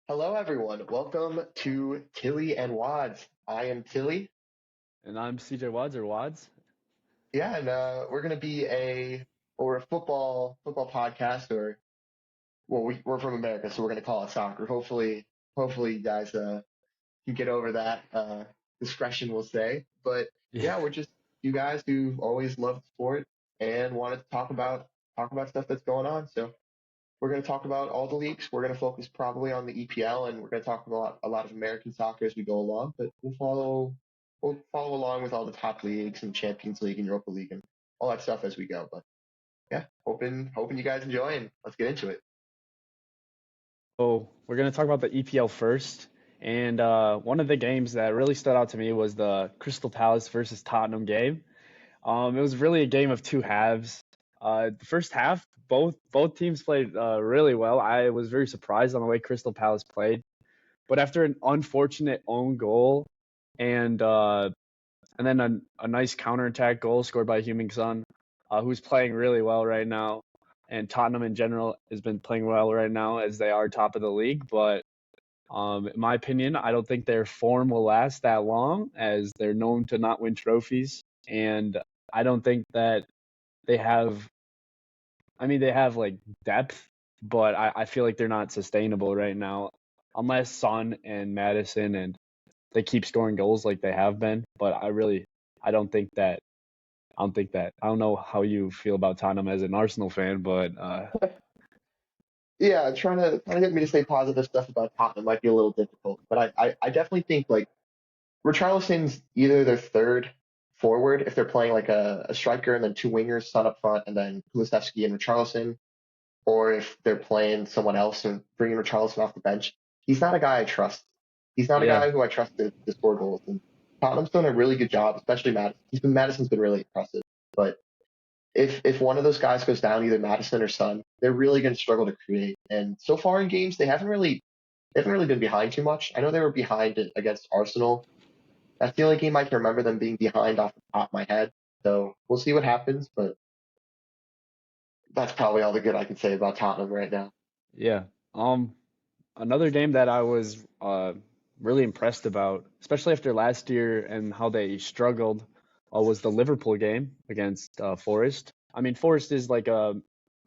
Hello, everyone. Welcome to Tilly and Wadz. I am Tilly. And I'm CJ Wadz or Wadz. Yeah, and we're gonna be a football podcast, or we're from America, so we're gonna call it soccer. Hopefully, you guys can get over that discretion, we'll say. But Yeah. yeah, we're just you guys who always loved sport and wanted to talk about stuff that's going on. So we're going to talk about all the leagues. We're going to focus probably on the EPL, and we're going to talk about a lot of American soccer as we go along. But we'll follow along with all the top leagues and Champions League and Europa League and all that stuff as we go. But yeah, hoping you guys enjoy, and let's get into it. So we're going to talk about the EPL first. And one of the games that really stood out to me was the Crystal Palace versus Tottenham game. It was really a game of two halves. The first half, both teams played really well. I was very surprised on the way Crystal Palace played. But after an unfortunate own goal and uh, and then a nice counterattack goal scored by Heung-min Son, who's playing really well right now. And Tottenham in general has been playing well right now as they are top of the league. But in my opinion, I don't think their form will last that long as they're known to not win trophies. And I don't think that they have, I mean, they have like depth, but I feel like they're not sustainable right now unless Son and Madison and they keep scoring goals like they have been. But I don't think that I don't know how you feel about Tottenham as an Arsenal fan, but Yeah, trying to get me to say positive stuff about Tottenham might be a little difficult, but I definitely think like Richarlison's either their third forward if they're playing like a striker and then two wingers, Son up front, and then Kulusevski and Richarlison, or if they're playing someone else and bringing Richarlison off the bench. He's not a guy I trust. He's not a yeah, guy who I trust to score goals. And Tottenham's done a really good job, especially Madison. Madison's been really impressive. But if one of those guys goes down, either Madison or Son, they're really going to struggle to create. And so far in games, they haven't really been behind too much. I know they were behind against Arsenal. That's the only game I can remember them being behind off the top of my head. So we'll see what happens, but that's probably all the good I can say about Tottenham right now. yeah. Um, Another game that I was really impressed about, especially after last year and how they struggled, was the Liverpool game against Forest. I mean, Forest is like a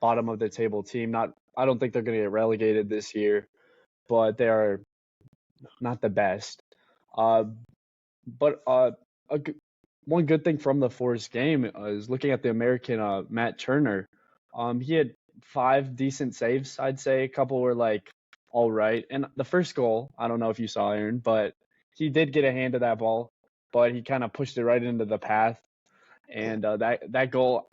bottom of the table team. I don't think they're going to get relegated this year, but they are not the best. Uh, but a, g- One good thing from the Forest game is looking at the American Matt Turner. He had five decent saves, I'd say. A couple were like all right. And the first goal, I don't know if you saw Aaron, but he did get a hand to that ball, but he kind of pushed it right into the path. And that goal,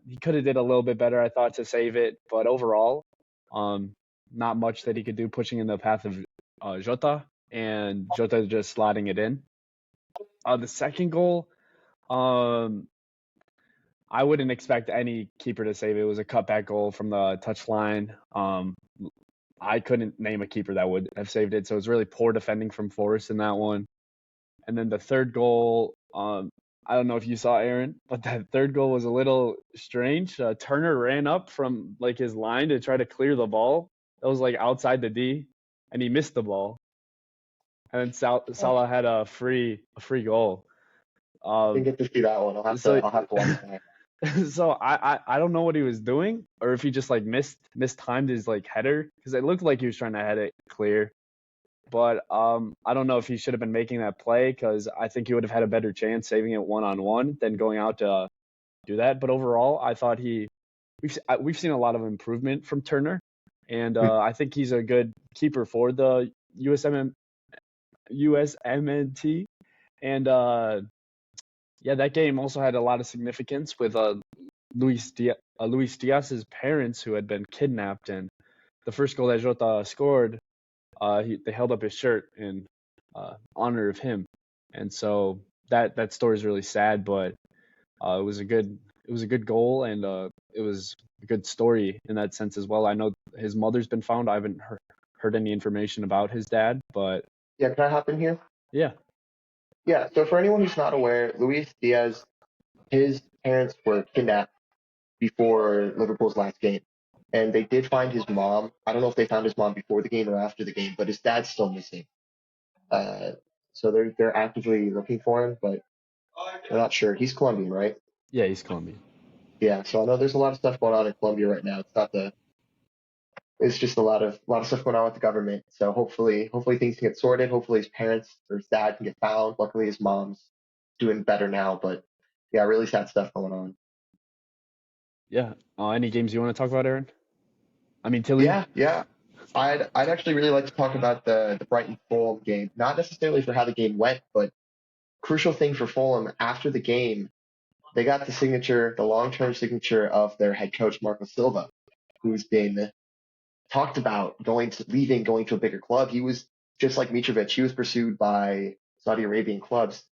he could have did a little bit better, I thought, to save it. But overall, um, not much that he could do pushing in the path of Jota, and Jota just slotting it in. The second goal, um, I wouldn't expect any keeper to save it. It was a cutback goal from the touchline. I couldn't name a keeper that would have saved it, so it was really poor defending from Forrest in that one. And then the third goal, I don't know if you saw Aaron, but that third goal was a little strange. Turner ran up from like his line to try to clear the ball. That was like outside the D, and he missed the ball. And then Salah had a free goal. Didn't Um, get to see that one. I'll have to so I'll have to watch that. so I don't know what he was doing, or if he just like mistimed his like header because it looked like he was trying to head it clear. But I don't know if he should have been making that play because I think he would have had a better chance saving it one on one than going out to do that. But overall, I thought we've seen a lot of improvement from Turner, and I think he's a good keeper for the USMNT. And yeah, that game also had a lot of significance with Luis Diaz's parents who had been kidnapped, and the first goal that Jota scored, they held up his shirt in honor of him, and so that story is really sad, but it was a good goal, and it was a good story in that sense as well. I know his mother's been found. I haven't heard any information about his dad, but Yeah, can I hop in here? yeah, Yeah, so for anyone who's not aware, Luis Diaz, his parents were kidnapped before Liverpool's last game. and they did find his mom. I don't know if they found his mom before the game or after the game, but his dad's still missing. Uh, so they're actively looking for him, but they're not sure. He's Colombian, right? Yeah, he's Colombian. Yeah. So I know there's a lot of stuff going on in Colombia right now. It's not the it's just a lot of stuff going on with the government. So hopefully things can get sorted. Hopefully his parents or his dad can get found. Luckily his mom's doing better now, but yeah, really sad stuff going on. Yeah. Any games you want to talk about, Aaron? I mean, Tilly? Yeah, yeah. I'd actually really like to talk about the Brighton Fulham game. Not necessarily for how the game went, but crucial thing for Fulham after the game, they got the signature, the long-term signature of their head coach Marco Silva, who's been talked about leaving, going to a bigger club. He was just like Mitrovic. He was pursued by Saudi Arabian clubs.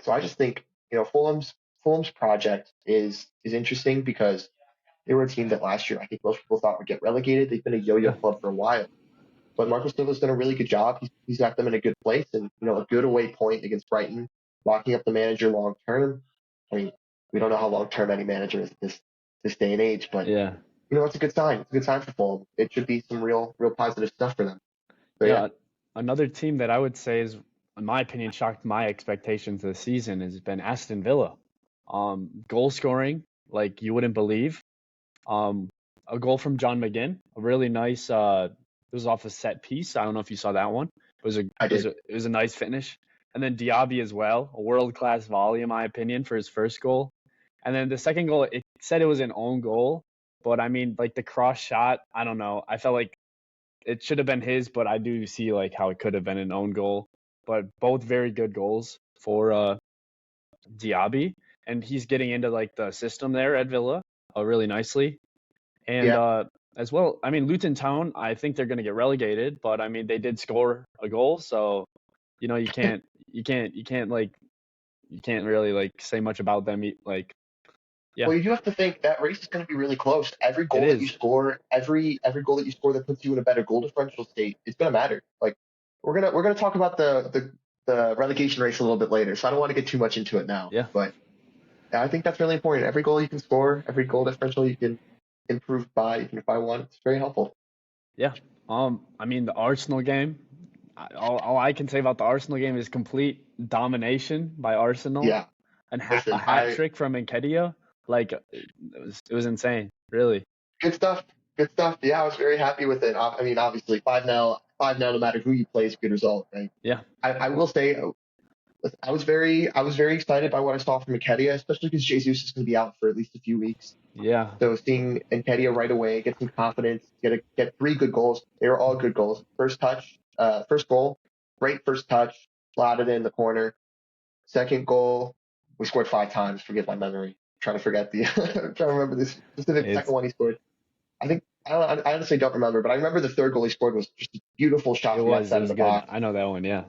So I just think Fulham's project is interesting because they were a team that last year I think most people thought would get relegated. They've been a yo-yo Yeah. club for a while, but Marco Silva's done a really good job. He's got them in a good place, and a good away point against Brighton, locking up the manager long term. I mean, we don't know how long term any manager is at this day and age, but Yeah. it's a good sign. It's a good sign for Fulham. It should be some real positive stuff for them. So yeah, Yeah. Another team that I would say is, in my opinion, shocked my expectations this season has been Aston Villa. Goal scoring like you wouldn't believe. Um, a goal from John McGinn, a really nice. It was off a set piece. I don't know if you saw that one. I did. It was a nice finish. And then Diaby as well, a world class volley in my opinion for his first goal. And then the second goal, it said it was an own goal, but I mean like the cross shot. I don't know. I felt like it should have been his, but I do see like how it could have been an own goal. But both very good goals for Diaby, and he's getting into like the system there at Villa really nicely. And Yeah. as well, I mean Luton Town, I think they're going to get relegated, but I mean they did score a goal, so you can't really like say much about them. Like yeah, Well, you do have to think that race is going to be really close. Every it goal that you is. score, every goal that you score that puts you in a better goal differential state, it's going to matter. Like we're gonna talk about the relegation race a little bit later, so I don't want to get too much into it now. Yeah, But I think that's really important. Every goal you can score, every goal differential you can improve by, even by one, it's very helpful. yeah. I mean the Arsenal game. All I can say about the Arsenal game is complete domination by Arsenal Yeah. and a Listen, hat trick from Nketiah. Like it was insane, really. good stuff. Good stuff. Yeah, I was very happy with it. I mean, obviously, 5-0, 5-0, no matter who you play is a good result, right? Yeah, I will say, I was very excited by what I saw from Nketiah, especially because Jesus is going to be out for at least a few weeks. yeah. So seeing Nketiah right away, get some confidence, get three good goals. They were all good goals. First goal, great first touch, slotted in the corner. Second goal, we scored 5 times. Forget my memory. Trying to forget the, trying to remember the specific second It's one he scored. I think I honestly don't remember, but I remember the third goal he scored was just a beautiful shot from the it outside of was the good. box. I know that one. Yeah,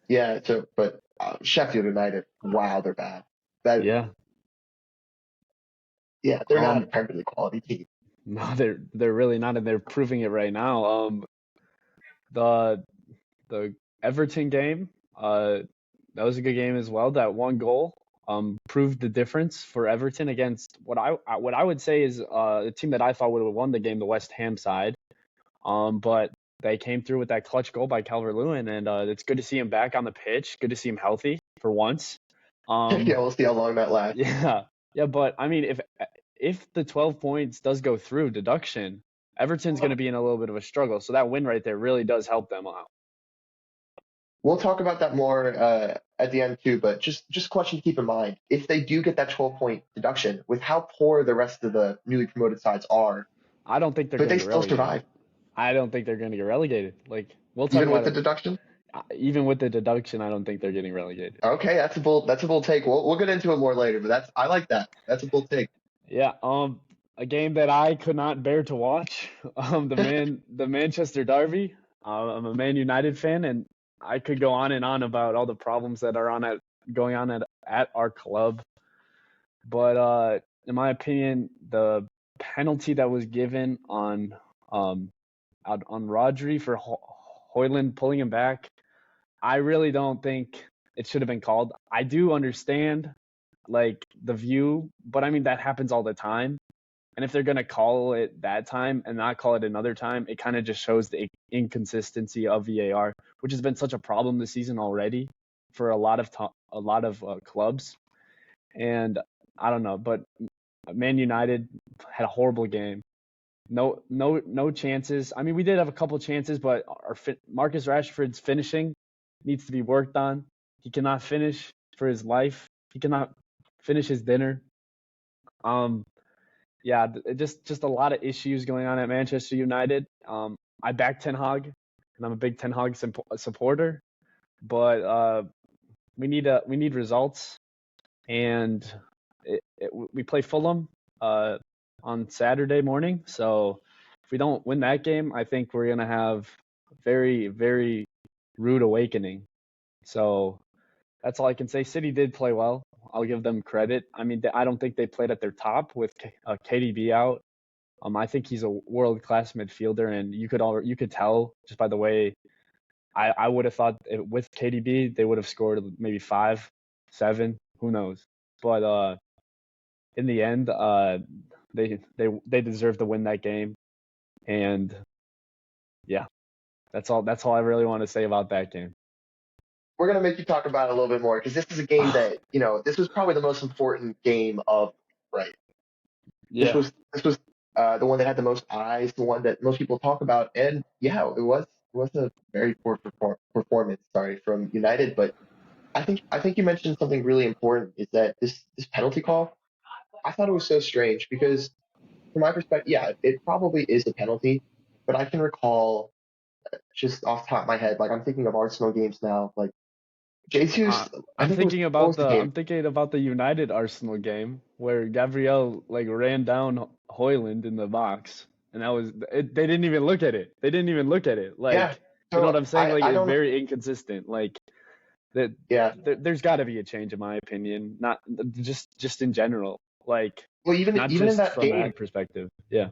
Yeah, so but Sheffield United, wow, they're bad. That yeah. Yeah, they're not a Um, Premier League quality team. no, they're really not, and they're proving it right now. The the Everton game, that was a good game as well. That one goal, proved the difference for Everton against what I would say is the team that I thought would have won the game, the West Ham side. But they came through with that clutch goal by Calvert-Lewin, and it's good to see him back on the pitch. Good to see him healthy for once. Yeah, we'll see how long that lasts. Yeah, yeah, but I mean, if the 12 points does go through deduction, Everton's going to be in a little bit of a struggle. So that win right there really does help them out. We'll talk about that more at the end too, but just a question to keep in mind. If they do get that 12-point deduction, with how poor the rest of the newly promoted sides are, I don't think they're could going they to get still relegated. survive I don't think they're going to get relegated. Like we'll talk even with about the it. deduction? Even with the deduction, I don't think they're getting relegated. Okay, that's a bold take. We'll get into it more later, but I like that. That's a bold take. Yeah. A game that I could not bear to watch. The Manchester Derby. I'm a Man United fan, and I could go on and on about all the problems that are going on at our club. But in my opinion, the penalty that was given um on Rodri for Hoyland pulling him back, I really don't think it should have been called. I do understand like the view, but I mean that happens all the time. And if they're going to call it that time and not call it another time, it kind of just shows the inconsistency of VAR, which has been such a problem this season already for a lot of clubs. And I don't know, but Man United had a horrible game. No chances. I mean, we did have a couple chances, but Marcus Rashford's finishing needs to be worked on. He cannot finish for his life. He cannot finish his dinner. Yeah, just a lot of issues going on at Manchester United. I back Ten Hag, and I'm a big Ten Hag supporter, but we need results, and we play Fulham on Saturday morning. So if we don't win that game, I think we're gonna have very, very rude awakening. So that's all I can say. City did play well. I'll give them credit. I mean, I don't think they played at their top with KDB out. I think he's a world-class midfielder, and you could tell just by the way. I would have thought with KDB they would have scored maybe 5, 7, who knows. But in the end, they deserve to win that game, and yeah, that's all I really want to say about that game. We're gonna make you talk about it a little bit more because this is a game that this was probably the most important game of right. This Yeah. was the one that had the most eyes, the one that most people talk about, and yeah, it was a very poor performance. Sorry, from United, but I think you mentioned something really important is that this penalty call. I thought it was so strange because from my perspective, yeah, it probably is a penalty, but I can recall just off the top of my head, like I'm thinking of Arsenal games now, like Jesus, I I'm think it was thinking what about was the the game? I'm thinking about the United Arsenal game where Gabriel like ran down Hoyland in the box, and they didn't even look at it. They didn't even look at it. Yeah. Like, you know what So I'm saying? Like, I it's don't. very inconsistent. Like that Yeah. there's got to be a change in my opinion. Not just in general. Like, Well, even not even in just that from game, that perspective. Yeah.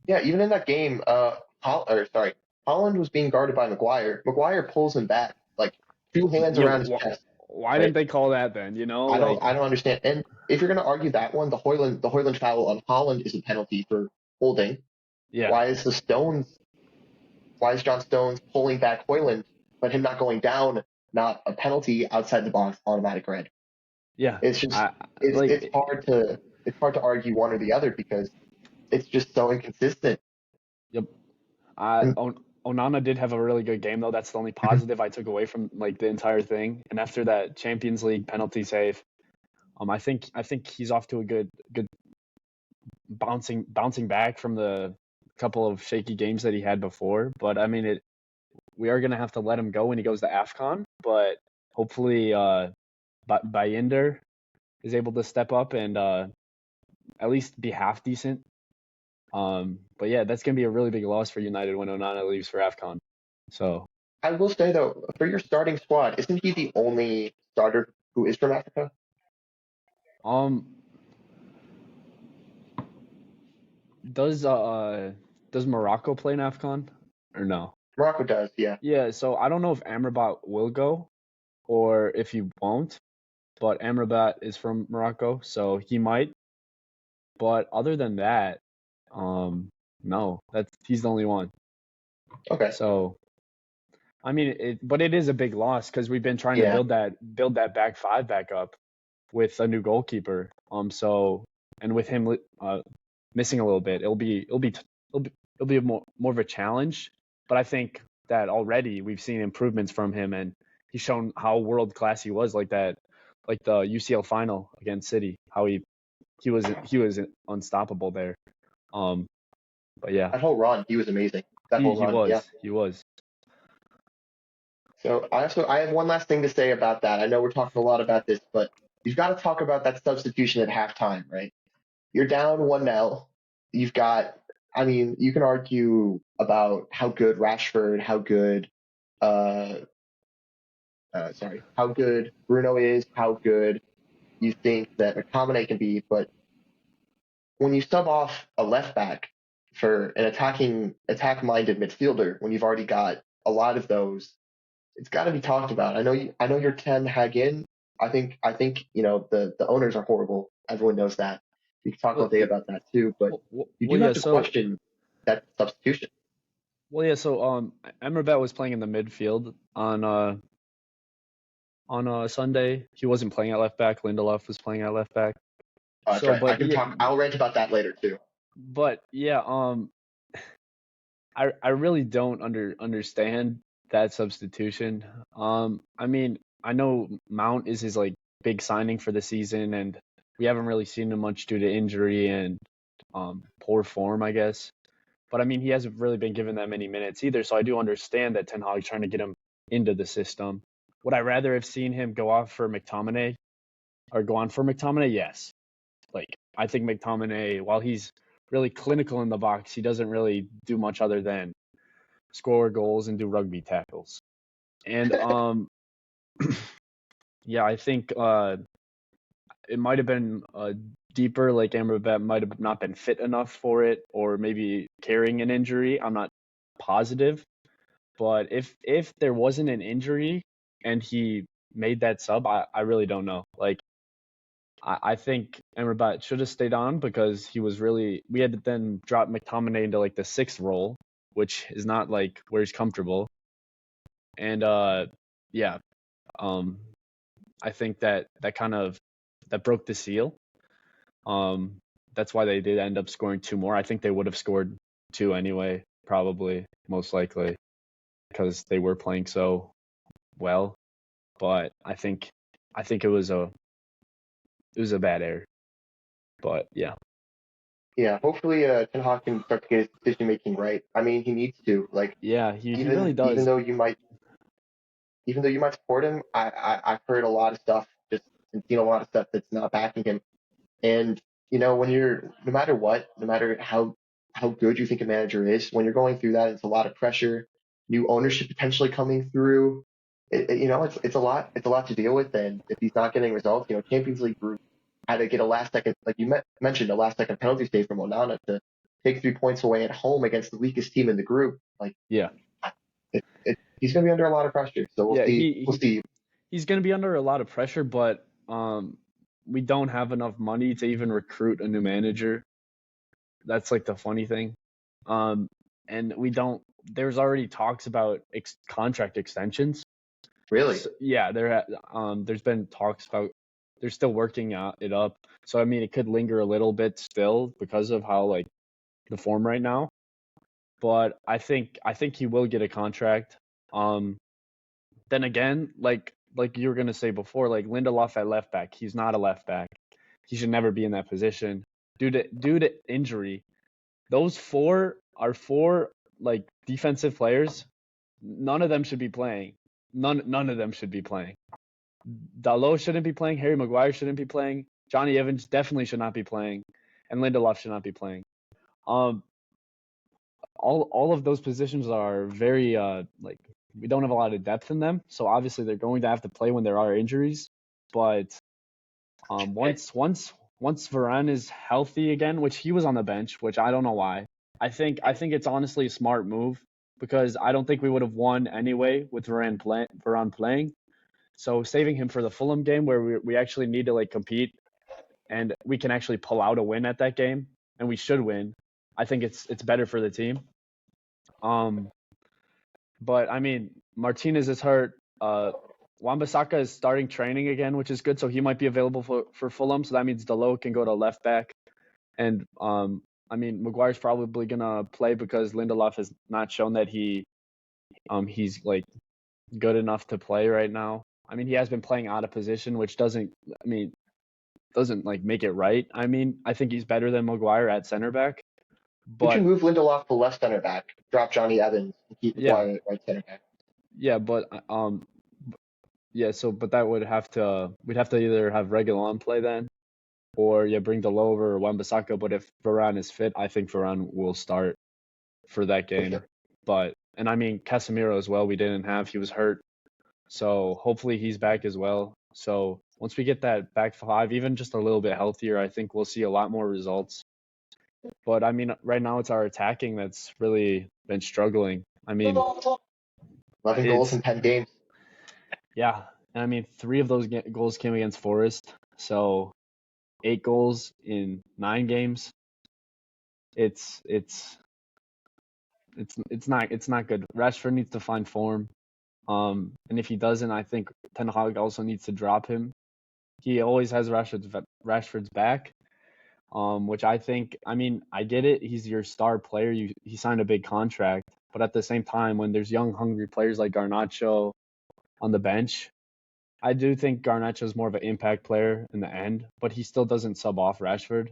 yeah, even in that game, Holland was being guarded by Maguire. Maguire pulls him back, like two hands Yeah. around his chest. Why didn't Right. they call that then? You know, I like, don't understand. And if you're gonna argue that one, the Hoyland foul on Holland is a penalty for holding. yeah, Why is the Stones? Why is John Stones pulling back Hoyland, but him not going down? Not a penalty outside the box, automatic red. yeah. It's just I it's like. it's hard to argue one or the other because it's just so inconsistent. Yep. And Onana did have a really good game though. That's the only positive I took away from like the entire thing. And after that Champions League penalty save, I think he's off to a good bouncing back from the couple of shaky games that he had before. But I mean, we are gonna have to let him go when he goes to AFCON. But hopefully, Bayender is able to step up and at least be half decent. But yeah, that's gonna be a really big loss for United when Onana leaves for AFCON. So I will say though, for your starting squad, isn't he the only starter who is from Africa? um does Morocco play in AFCON or no? Morocco does, yeah. Yeah, so I don't know if Amrabat will go or if he won't, but Amrabat is from Morocco, so he might. But other than that, no, he's the only one. Okay, So I mean, but it is a big loss because we've been trying to yeah. build that back five back up with a new goalkeeper. So and with him missing a little bit, it'll be more of a challenge. But I think that already we've seen improvements from him, and he's shown how world class he was, like the UCL final against City, how he was unstoppable there. Um, but yeah, That whole run, he was amazing. That whole he run, yeah. was he was. So I have one last thing to say about that. I know we're talking a lot about this, but you've got to talk about that substitution at halftime, right? You're down 1-0. You've got, I mean, you can argue about how good Rashford, uh, how good Bruno is, how good you think that McTominay can be, but when you sub off a left back for an attack-minded midfielder, when you've already got a lot of those, it's got to be talked about. I know you're Ten Hag in. I think the owners are horrible. Everyone knows that. We can talk all Well, day about that too, but you do yeah. have to So question that substitution. Emmerbat was playing in the midfield on Sunday. He wasn't playing at left back. Lindelof was playing at left back. That's So, right. I can talk. I'll rant about that later too. but yeah, I really don't understand that substitution. I mean, I know Mount is his like big signing for the season, and we haven't really seen him much due to injury and poor form, I guess. But I mean, he hasn't really been given that many minutes either, so I do understand that Ten Hag's trying to get him into the system. Would I rather have seen him go off for McTominay or go on for McTominay? Yes. Like I think McTominay, while he's really clinical in the box, he doesn't really do much other than score goals and do rugby tackles. And yeah, I think it might have been deeper. Like Amrabat might have not been fit enough for it, or maybe carrying an injury. I'm not positive, but if there wasn't an injury and he made that sub, I really don't know. Like I think Amrabat should have stayed on because he was really. We had to then drop McTominay into like the sixth role, which is not like where he's comfortable. And yeah, um, I think that kind of that broke the seal. Um, that's why they did end up scoring two more. I think they would have scored two anyway, probably, most likely, because they were playing so well. But I think it was a bad error. But yeah, Yeah, hopefully Ten Hag can start to get his decision making right. I mean, he needs to. Like yeah, he really even does. though you might support him, I've heard a lot of stuff just and seen a lot of stuff that's not backing him. And when you're no matter what, no matter how good you think a manager is, when you're going through that, it's a lot of pressure, new ownership potentially coming through. It's a lot to deal with. And if he's not getting results, Champions League group had to get a last second, like you mentioned, a last second penalty save from Onana to take 3 points away at home against the weakest team in the group. Like Yeah, he's going to be under a lot of pressure. So we'll yeah, see. We'll see. he's going to be under a lot of pressure, but we don't have enough money to even recruit a new manager. That's like the funny thing. Um, and we don't. There's already talks about contract extensions. Really, So, yeah, there's been talks about they're still working it up. So I mean, it could linger a little bit still because of how like the form right now. But I think he will get a contract. Um, then again, like you were gonna say before, like Lindelof at left back, he's not a left back. He should never be in that position due to injury. Those four like defensive players. None of them should be playing. None of them should be playing. Dalot shouldn't be playing. Harry Maguire shouldn't be playing. Johnny Evans definitely should not be playing, and Lindelof should not be playing. Um, all of those positions are very like we don't have a lot of depth in them. So obviously they're going to have to play when there are injuries. But once Varane is healthy again, which he was on the bench, which I don't know why. I think it's honestly a smart move because I don't think we would have won anyway with Varane playing. So saving him for the Fulham game where we actually need to like compete and we can actually pull out a win at that game and we should win. I think it's better for the team. Um, but I mean Martinez is hurt. Wan-Bissaka is starting training again, which is good. So he might be available for Fulham. So that means Dalot can go to left back. And I mean Maguire's probably gonna play because Lindelof has not shown that he's like good enough to play right now. I mean he has been playing out of position, which doesn't like make it right. I mean I think he's better than Maguire at center back. you can But move Lindelof to left center back, drop Johnny Evans, and keep yeah, Maguire at right center back. yeah, but yeah. So but that would have to we'd have to either have Reguilon play then or yeah, bring Dalot over or Wan-Bissaka. But if Varane is fit, I think Varane will start for that For game. sure. But and I mean Casemiro as well. We didn't have he was hurt, so hopefully he's back as well. So once we get that back five, even just a little bit healthier, I think we'll see a lot more results. But I mean, right now it's our attacking that's really been struggling. I mean, 11 goals it's in 10 games. yeah. And I mean, three of those goals came against Forest, so 8 goals in 9 games. It's not good. Rashford needs to find form. And if he doesn't, I think Ten Hag also needs to drop him. He always has Rashford's back. Which I think, I mean, I get it. He's your star player. He signed a big contract, but at the same time, when there's young, hungry players like Garnacho on the bench, I do think Garnacho is more of an impact player in the end, but he still doesn't sub off Rashford,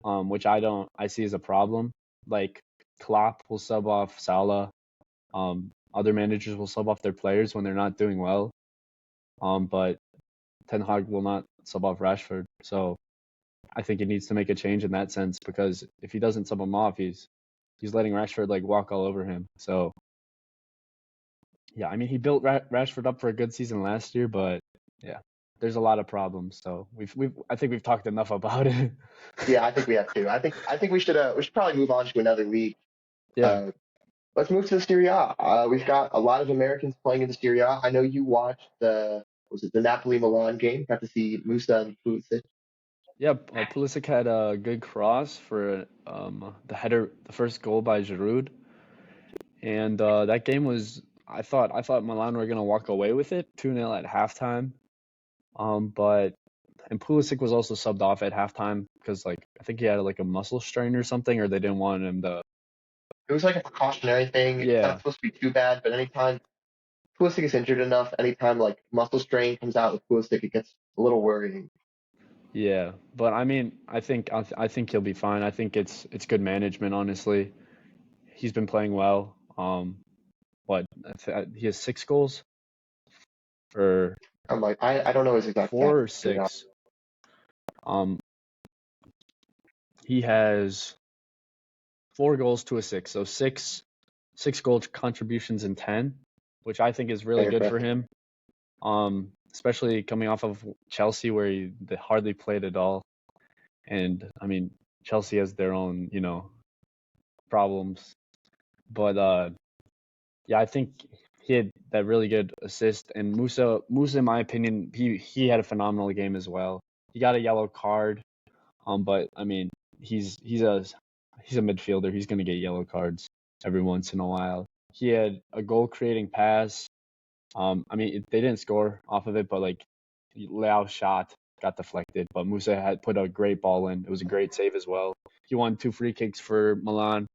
which I see as a problem. Like Klopp will sub off Salah. Other managers will sub off their players when they're not doing well. But Ten Hag will not sub off Rashford. So I think he needs to make a change in that sense, because if he doesn't sub him off, he's letting Rashford like walk all over him. So yeah, I mean, he built Rashford up for a good season last year, but yeah, there's a lot of problems. So I think we've talked enough about it. Yeah, I think we have to. I think we should probably move on to another league. Yeah. Uh, let's move to the Serie A. We've got a lot of Americans playing in the Serie A. I know you watched the Napoli Milan game. Got to see Musa and Pulisic. Yeah, Pulisic had a good cross for the first goal by Giroud, and that game was. I thought Milan were gonna walk away with it, 2-0 at halftime. But and Pulisic was also subbed off at halftime because like I think he had like a muscle strain or something, or they didn't want him to. It was like a precautionary thing. It's not Yeah, supposed to be too bad, but anytime Pulisic is injured enough, anytime like muscle strain comes out with Pulisic, it gets a little worrying. yeah. But I mean, I think he'll be fine. I think it's good management, honestly. He's been playing well. What he has 6 goals or I'm like, I don't know his exact stats. 4 or 6. Um, he has 4 goals to a 6, so six goal contributions in 10, which I think is really Very good for impressive. him. Especially coming off of Chelsea where they hardly played at all, and I mean Chelsea has their own problems, but yeah, I think he had that really good assist, and Musa in my opinion he had a phenomenal game as well. He got a yellow card, but I mean he's a midfielder. He's gonna get yellow cards every once in a while. He had a goal creating pass. I mean they didn't score off of it, but like Leao's shot got deflected, but Musa had put a great ball in. It was a great save as well. He won 2 free kicks for Milan,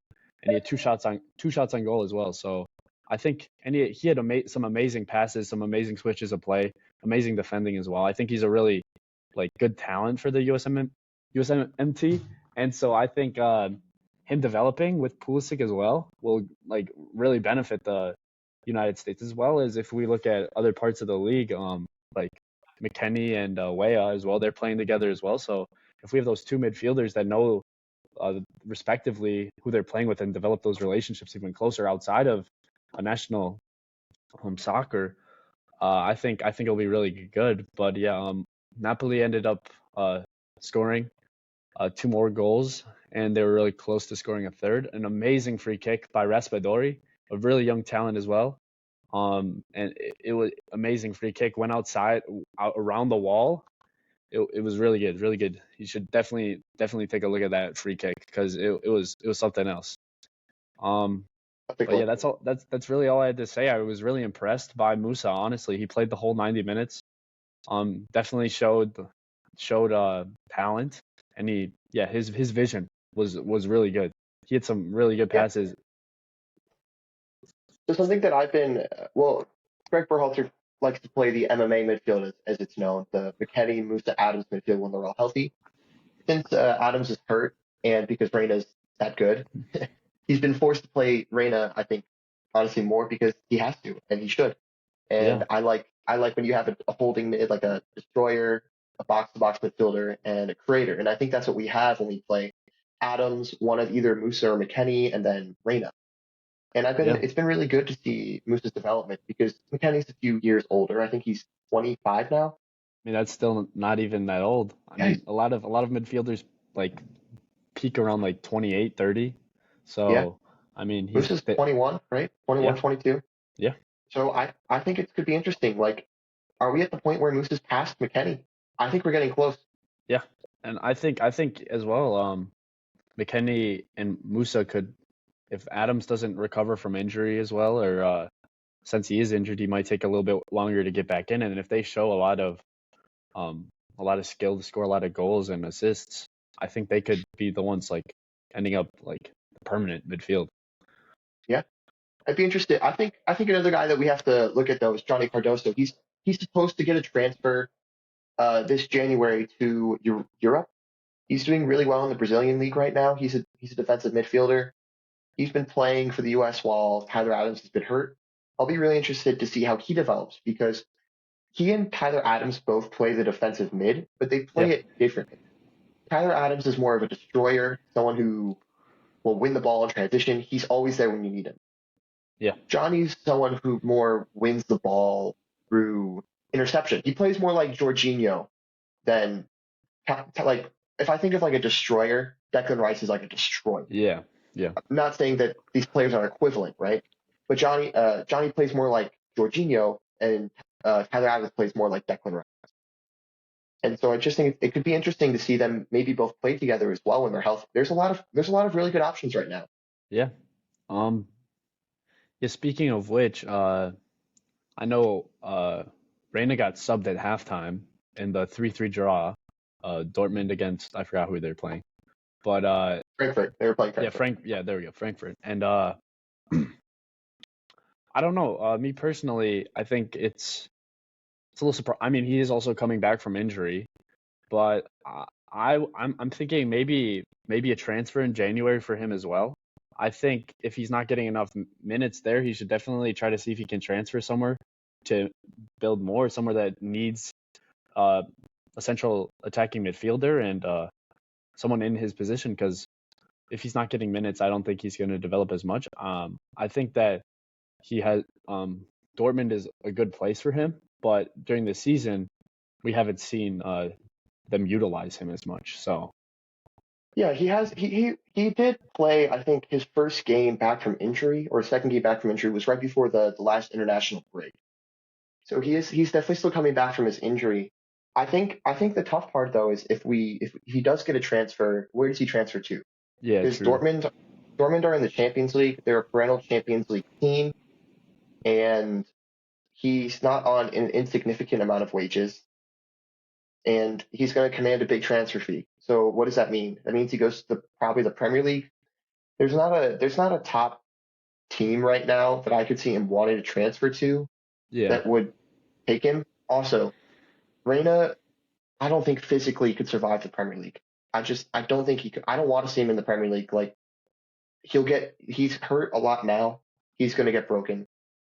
and he had two shots on goal as well. So I think, and he had some amazing passes, some amazing switches of play, amazing defending as well. I think he's a really like good talent for the USMNT, and so I think him developing with Pulisic as well will like really benefit the United States, as well as if we look at other parts of the league, like McKennie and Weah as well. They're playing together as well. So if we have those two midfielders that know respectively who they're playing with and develop those relationships even closer outside of a national soccer, I think it'll be really good. But yeah, Napoli ended up scoring 2 more goals, and they were really close to scoring a third. An amazing free kick by Raspadori, a really young talent as well. And it was amazing free kick. Went out around the wall. It was really good, really good. You should definitely take a look at that free kick because it was something else. Um, I think but yeah, we'll that's all. That's really all I had to say. I was really impressed by Musa. Honestly, he played the whole 90 minutes. Definitely showed talent, and his vision was really good. He had some really good yeah. passes. So something that I've been well, Greg Berhalter likes to play the MMA midfield as it's known, the McKennie, Musa, Adams midfield when they're all healthy. Since Adams is hurt, and because Reyna's that good, he's been forced to play Reyna. I think honestly more because he has to and he should. Yeah, And I like when you have a holding mid, like a destroyer, a box to box midfielder, and a creator. And I think that's what we have when we play Adams, one of either Musa or McKennie, and then Reyna. And yeah. it's been really good to see Musa's development because McKennie's a few years older. I think he's 25 now. I mean, that's still not even that old. I Yeah, mean, a lot of midfielders like peak around like 28, 30. yeah. So, I mean, Musa's 21, right? 21, yeah, 22. yeah, So I think it could be interesting. Like, are we at the point where Moose is past McKennie? I think we're getting close. yeah. And I think as well, McKennie and Musa could, if Adams doesn't recover from injury as well, or since he is injured, he might take a little bit longer to get back in. And if they show um a lot of skill to score a lot of goals and assists, I think they could be the ones like ending up like permanent midfield. Yeah, I'd be interested. I think another guy that we have to look at though is Johnny Cardoso. He's supposed to get a transfer this January to Europe. He's doing really well in the Brazilian league right now. He's a defensive midfielder. He's been playing for the U.S. while Tyler Adams has been hurt. I'll be really interested to see how he develops because he and Tyler Adams both play the defensive mid, but they play Yeah, it differently. Tyler Adams is more of a destroyer, someone who will win the ball in transition. He's always there when you need him. yeah, Johnny's someone who more wins the ball through interception. He plays more like Jorginho than like if I think of like a destroyer, Declan Rice is like a destroyer. yeah, yeah, I'm not saying that these players are equivalent, right? But Johnny plays more like Jorginho, and Tyler Adams plays more like Declan Rice. And so I just think it could be interesting to see them maybe both play together as well when they're healthy. There's a lot of really good options right now. yeah. Um, yeah. Speaking of which, I know Reina got subbed at halftime in the 3-3 draw. Dortmund against I forgot who they're playing, but Frankfurt, they were playing yeah, Frankfurt. Yeah, there we go, Frankfurt, and I don't know. Me personally, I think it's a little surprise. I mean, he is also coming back from injury, but I'm thinking maybe a transfer in January for him as well. I think if he's not getting enough minutes there, he should definitely try to see if he can transfer somewhere to build more, somewhere that needs uh, a central attacking midfielder and someone in his position. Because if he's not getting minutes, I don't think he's going to develop as much. I think that he has Dortmund is a good place for him, but during the season, we haven't seen them utilize him as much. So Yeah, he did play. I think his first game back from injury or second game back from injury was right before the last international break. So he's definitely still coming back from his injury. I think the tough part though is if he does get a transfer, where does he transfer to? yeah, Because true. Dortmund are in the Champions League. They're a perennial Champions League team, and he's not on an insignificant amount of wages, and he's going to command a big transfer fee. So what does that mean? That means he goes to probably the Premier League. There's not a top team right now that I could see him wanting to transfer to Yeah, that would take him. Also, Reina, I don't think physically could survive the Premier League. I don't think he could. I don't want to see him in the Premier League. Like he's hurt a lot now. He's going to get broken.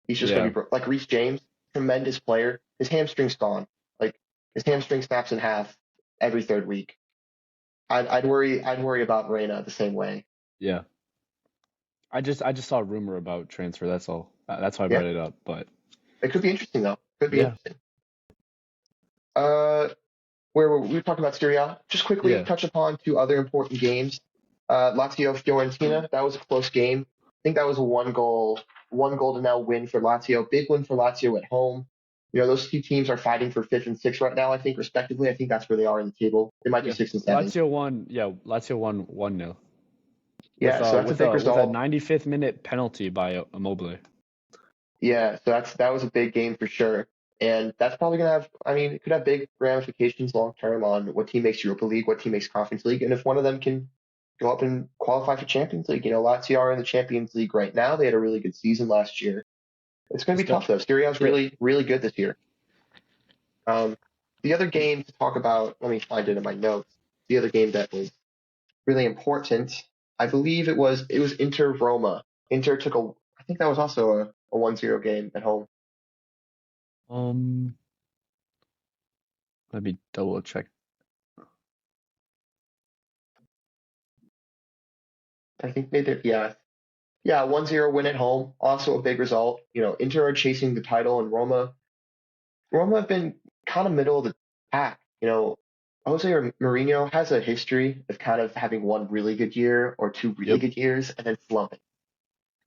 He's just going to yeah, be like Reece James, tremendous player. His hamstring's gone. Like his hamstring snaps in half every third week. I'd worry about Reina the same way. yeah. I just saw a rumor about transfer. That's all. That's why I Yeah, brought it up. But it could be interesting though. Could be yeah, interesting. Uh, where we were talking about Serie A. Just quickly yeah, touch upon two other important games. Lazio Fiorentina. That was a close game. I think that was a one goal to now win for Lazio. Big win for Lazio at home. Those two teams are fighting for fifth and sixth right now. I think respectively. I think that's where they are in the table. They might be yeah. six and seven. Lazio won. Yeah, Lazio won 1-0 Yeah, so that's a with big a result. 95th minute penalty by Immobile. Yeah, so that was a big game for sure. And that's probably gonna have, I mean, it could have big ramifications long term on what team makes Europa League, what team makes Conference League, and if one of them can go up and qualify for Champions League. Lazio are in the Champions League right now. They had a really good season last year. It's gonna It's be got tough though. Serie A is yeah. really, really good this year. Um, the other game to talk about, let me find it in my notes. The other game that was really important, I believe it was Inter Roma. Inter took I think that was also a 1-0 game at home. Um, Let me double check. I think they did, yeah. Yeah, 1-0 win at home. Also a big result. Inter are chasing the title, and Roma have been kind of middle of the pack. Jose Mourinho has a history of kind of having one really good year or two really Yep. good years and then slumping.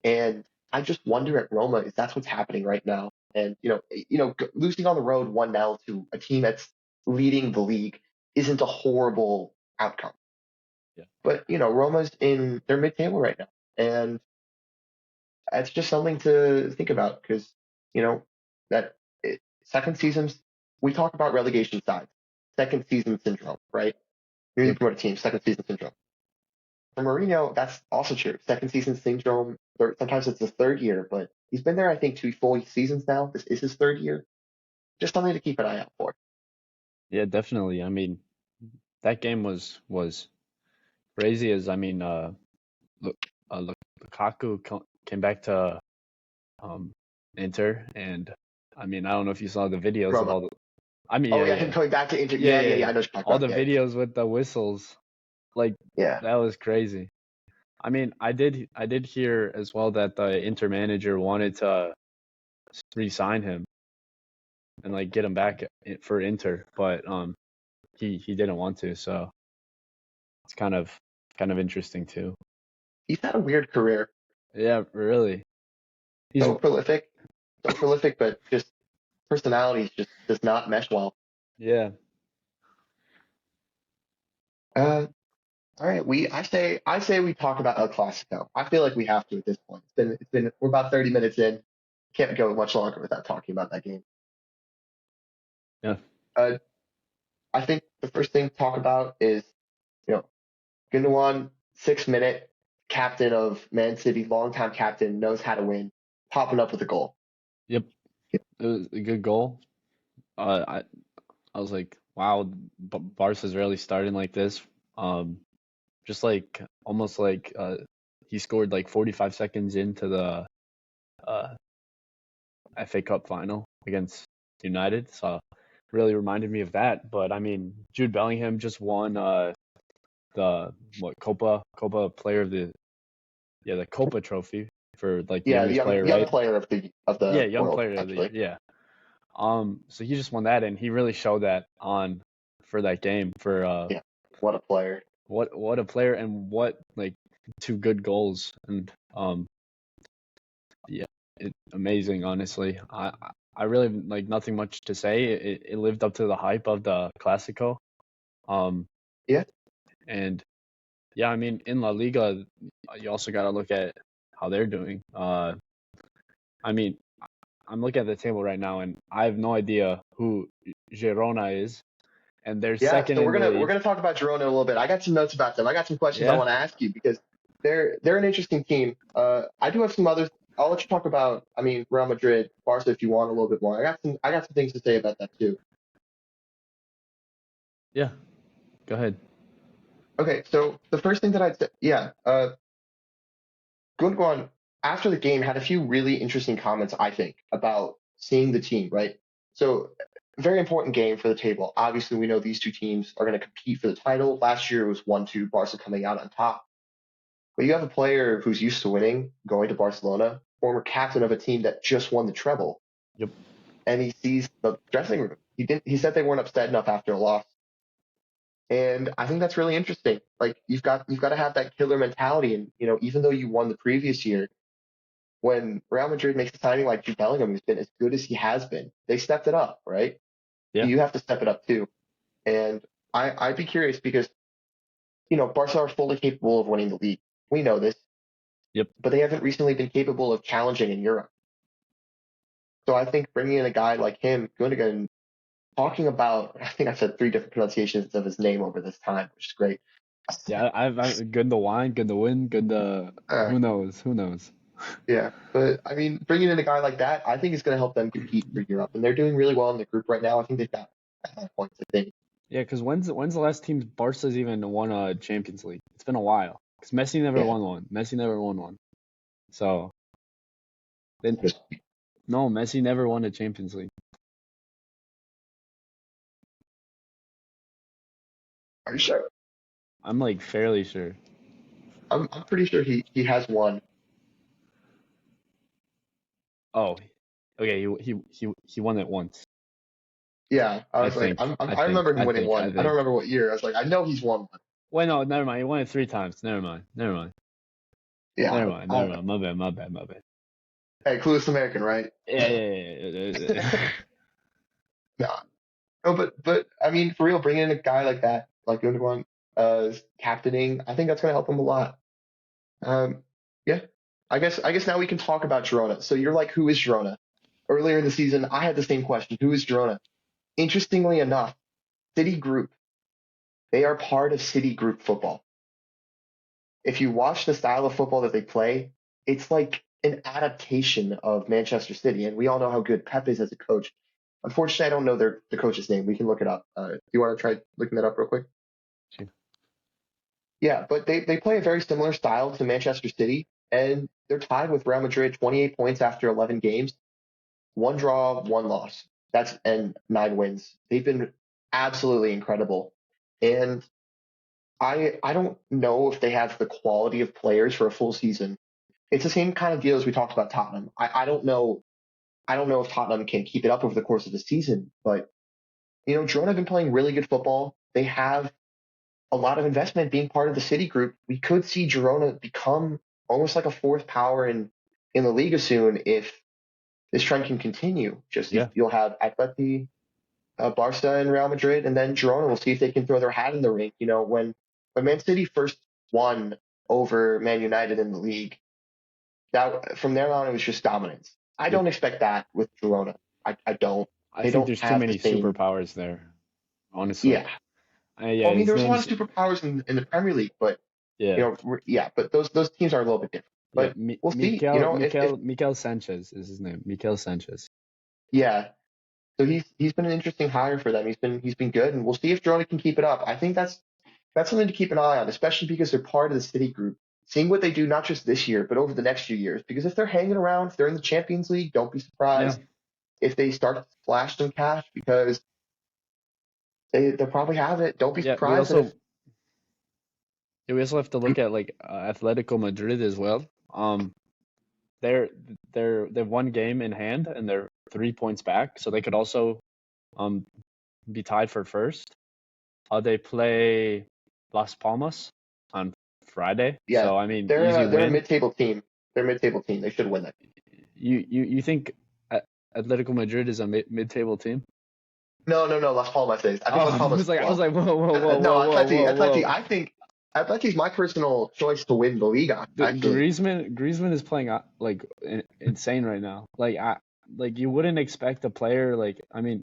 And I just wonder at Roma if that's what's happening right now. And losing on the road 1-0 to a team that's leading the league. isn't a horrible outcome. Yeah. But Roma's in their mid-table right now, and it's just something to think about because that second seasons we talk about relegation sides, second season syndrome, right? Newly Yep. promoted team, second season syndrome. For Mourinho, that's also true. Second season syndrome. Sometimes it's his third year, but he's been there, I think, 2 full seasons now. This is his third year. Just something to keep an eye out for. Yeah, definitely. I mean, that game was crazy. As I mean, look, Lukaku came back to um Inter, and I mean, I don't know if you saw the videos of Roma. all the. I mean, Oh yeah, yeah, him yeah, coming back to Inter. yeah, Yeah, yeah, yeah, yeah. yeah. I know what you're talking All about. the Yeah, yeah, videos with the whistles, like yeah. that was crazy. I mean, I did hear as well that the Inter manager wanted to re-sign him and like get him back for Inter, but he didn't want to, so it's kind of interesting too. He's had a weird career. Yeah, really. He's So prolific, so prolific, but just personality just does not mesh well. yeah. Uh, all right. I say we talk about El Clasico. I feel like we have to at this point. It's been we're about 30 minutes in. Can't go much longer without talking about that game. Yeah. Uh, I think the first thing to talk about is you know Gundogan, 6 minute captain of Man City, longtime captain, knows how to win, popping up with a goal. Yep. It was a good goal. I was like, wow, Barca's really starting like this. Um, just like almost like he scored like 45 seconds into the uh FA Cup final against United. So really reminded me of that. But I mean, Jude Bellingham just won the Copa player of the Copa trophy for like the Yeah, youngest player, young right? player of Yeah, the young world player of the year. actually. Yeah. So he just won that, and he really showed that on for that game for Yeah, what a player. what a player and what like two good goals and yeah, amazing. Honestly, I really like nothing much to say. It lived up to the hype of the Clasico. Um, Yeah, and yeah, I mean in La Liga, you also got to look at how they're doing. I mean I'm looking at the table right now, and I have no idea who Girona is, and they're yeah. second So in we're the gonna we're league. gonna talk about Girona a little bit. I got some notes about them. I got some questions I Yeah, want to ask you because they're an interesting team. I do have some others. I'll let you talk about. I mean, Real Madrid, Barca, if you want a little bit more. I got some things to say about that too. yeah. Go ahead. Okay, so the first thing that I'd say, yeah, Gundogan after the game had a few really interesting comments, I think, about seeing the team, right? So, very important game for the table. Obviously, we know these two teams are going to compete for the title. Last year it was 1-2, Barca coming out on top. But you have a player who's used to winning, going to Barcelona, former captain of a team that just won the treble, Yep. and he sees the dressing room. He said they weren't upset enough after a loss. And I think that's really interesting. Like you've got to have that killer mentality. And even though you won the previous year, when Real Madrid makes a signing like Jude Bellingham, who's been as good as he has been, they stepped it up, right? Yeah. You have to step it up too. And I'd be curious because Barca are fully capable of winning the league. We know this, Yep. but they haven't recently been capable of challenging in Europe. So I think bringing in a guy like him, Gundogan, talking about, I think I said 3 different pronunciations of his name over this time, which is great. Yeah. I've good the wine, good the win, good the Uh, who knows, who knows. Yeah, but I mean, bringing in a guy like that, I think is going to help them compete for Europe, and they're doing really well in the group right now. I think they've got 5 points. I think. Yeah, because when's the last team Barca's even won a Champions League? It's been a while. Because Messi never Yeah, won one. Messi never won one. So then just no, Messi never won a Champions League. are you sure? I'm like fairly sure. I'm pretty sure he has one. Oh, okay. He won it once. Yeah, I I was like, think. I I think. remember him I winning think. I one. I don't think. remember what year. I was like, I know he's won one. Wait, no, never mind. He won it 3 times. Never mind. Never mind. Yeah, Never mind. I Never don't know. mind. My bad. My bad. My bad. Hey, clueless American, right? Yeah, yeah, yeah, yeah, yeah. No, No, but I mean, for real, bringing in a guy like that, like Gundogan, captaining, I think that's going to help him a lot. Um, yeah, I guess now we can talk about Girona. So you're like, who is Girona? Earlier in the season, I had the same question. Who is Girona? Interestingly enough, City Group, they are part of City Group football. If you watch the style of football that they play, it's like an adaptation of Manchester City, and we all know how good Pep is as a coach. Unfortunately, I don't know the coach's name. We can look it up. Do you want to try looking that up real quick? Yeah, but they play a very similar style to Manchester City, and they're tied with Real Madrid, 28 points after 11 games, one draw, one loss. That's and 9 wins. They've been absolutely incredible, and I don't know if they have the quality of players for a full season. It's the same kind of deal as we talked about Tottenham. I don't know. I don't know if Tottenham can keep it up over the course of the season, but Girona have been playing really good football. They have a lot of investment being part of the City Group. We could see Girona become almost like a fourth power in the Liga soon if this trend can continue. Just Yeah, you'll have Atleti, Barca, and Real Madrid, and then Girona will see if they can throw their hat in the ring. When Man City first won over Man United in the league, that from there on it was just dominance. I yep. don't expect that with Girona. I don't. I They think don't there's too have the many same. superpowers there, honestly. Yeah. Yeah, Well, I mean, his there's a lot of name's superpowers in the Premier League, but yeah, yeah, but those teams are a little bit different. yeah. But we'll see. If Mikel Sanchez is his name. Mikel Sanchez. yeah, so he's been an interesting hire for them. He's been good, and we'll see if Girona can keep it up. I think that's something to keep an eye on, especially because they're part of the City Group. Seeing what they do not just this year, but over the next few years. Because if they're hanging around, if they're in the Champions League, don't be Yeah, surprised if they start to flash some cash because they'll probably have it. Don't be yeah. surprised that if We also have to look at like Atletico Madrid as well. They're they've one game in hand and they're 3 points back, so they could also um be tied for first. They play Las Palmas on Friday, yeah, so I mean, they're easy they're a win. mid-table team. They're a mid-table team. They should win that. You think Atletico Madrid is a mid-table team? No, no, no. Las Palmas is. I think Las Oh, Palmas. I was Well, like, whoa, whoa, whoa, no, whoa, whoa, Atleti. whoa, Atleti. whoa. I think Atleti's my personal choice to win the Liga. Actually, Griezmann is playing like insane right now. Like you wouldn't expect a player like I mean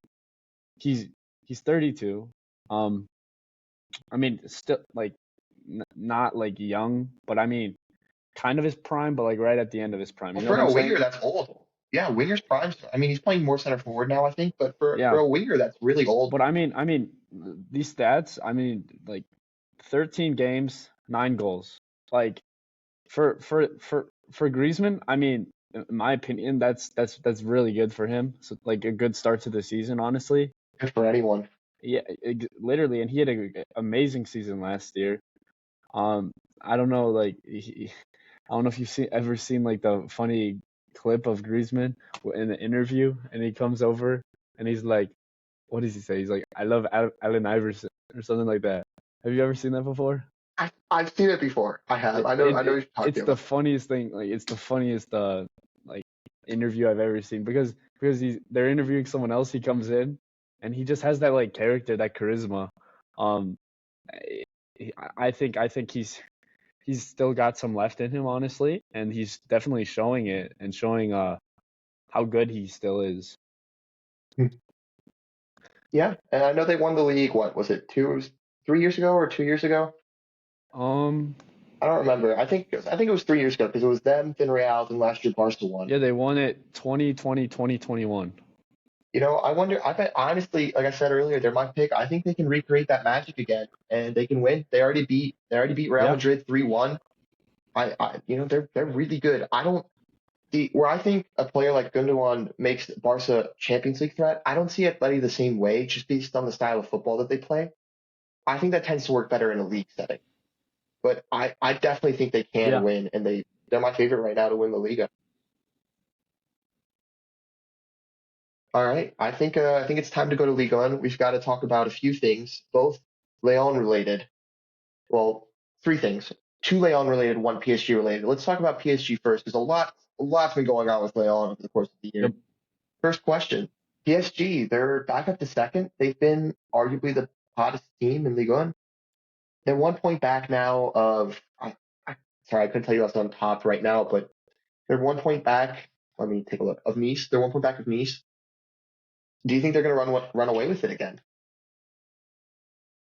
he's he's 32. Um, I mean still like not like young, but I mean kind of his prime, but like right at the end of his prime. well, You know for what I'm a winger, saying? that's old. Yeah, winger's prime. I mean, he's playing more center forward now, I think. But for Yeah, a winger, that's really old. but I mean these stats. I mean like 13 games, 9 goals. Like for Griezmann, I mean, in my opinion, that's really good for him. So like a good start to the season, honestly. Good for anyone. Yeah, literally, and he had an amazing season last year. Um, I don't know, like I don't know if you've ever seen like the funny clip of Griezmann in an interview, and he comes over and he's like, what does he say? He's like, I love Allen Iverson or something like that. Have you ever seen that before? I've seen it before. I have. I know what you're It's talking the about. funniest thing. Like it's the funniest like interview I've ever seen because they're interviewing someone else. He comes in and he just has that like character, that charisma. Um, I think he's still got some left in him, honestly, and he's definitely showing it and showing how good he still is. Yeah, and I know they won the league. What was it? 3 years ago or 2 years ago? Um, I don't remember. I think it was 3 years ago because it was them, then Real, and last year Barca won. yeah, they won it 2020, 2021. I wonder. I bet honestly, like I said earlier, they're my pick. I think they can recreate that magic again, and they can win. They already beat Real Yeah, Madrid 3-1. They're really good. I don't see where I think a player like Gundogan makes Barca Champions League threat. I don't see Atleti the same way, just based on the style of football that they play. I think that tends to work better in a league setting. But I definitely think they can yeah. win, and they're my favorite right now to win the Liga. All right, I think it's time to go to Ligue 1. We've got to talk about a few things, both Leon related. Well, three things: two Leon related, one PSG related. Let's talk about PSG first, because a lot's been going on with Leon over the course of the year. Yep. First question: PSG, they're back up to second. They've been arguably the hottest team in Ligue 1. They're 1 point back now of, sorry, I couldn't tell you what's on top right now, but they're 1 point back. Let me take a look of Nice. They're 1 point back of Nice. Do you think they're going to run away with it again?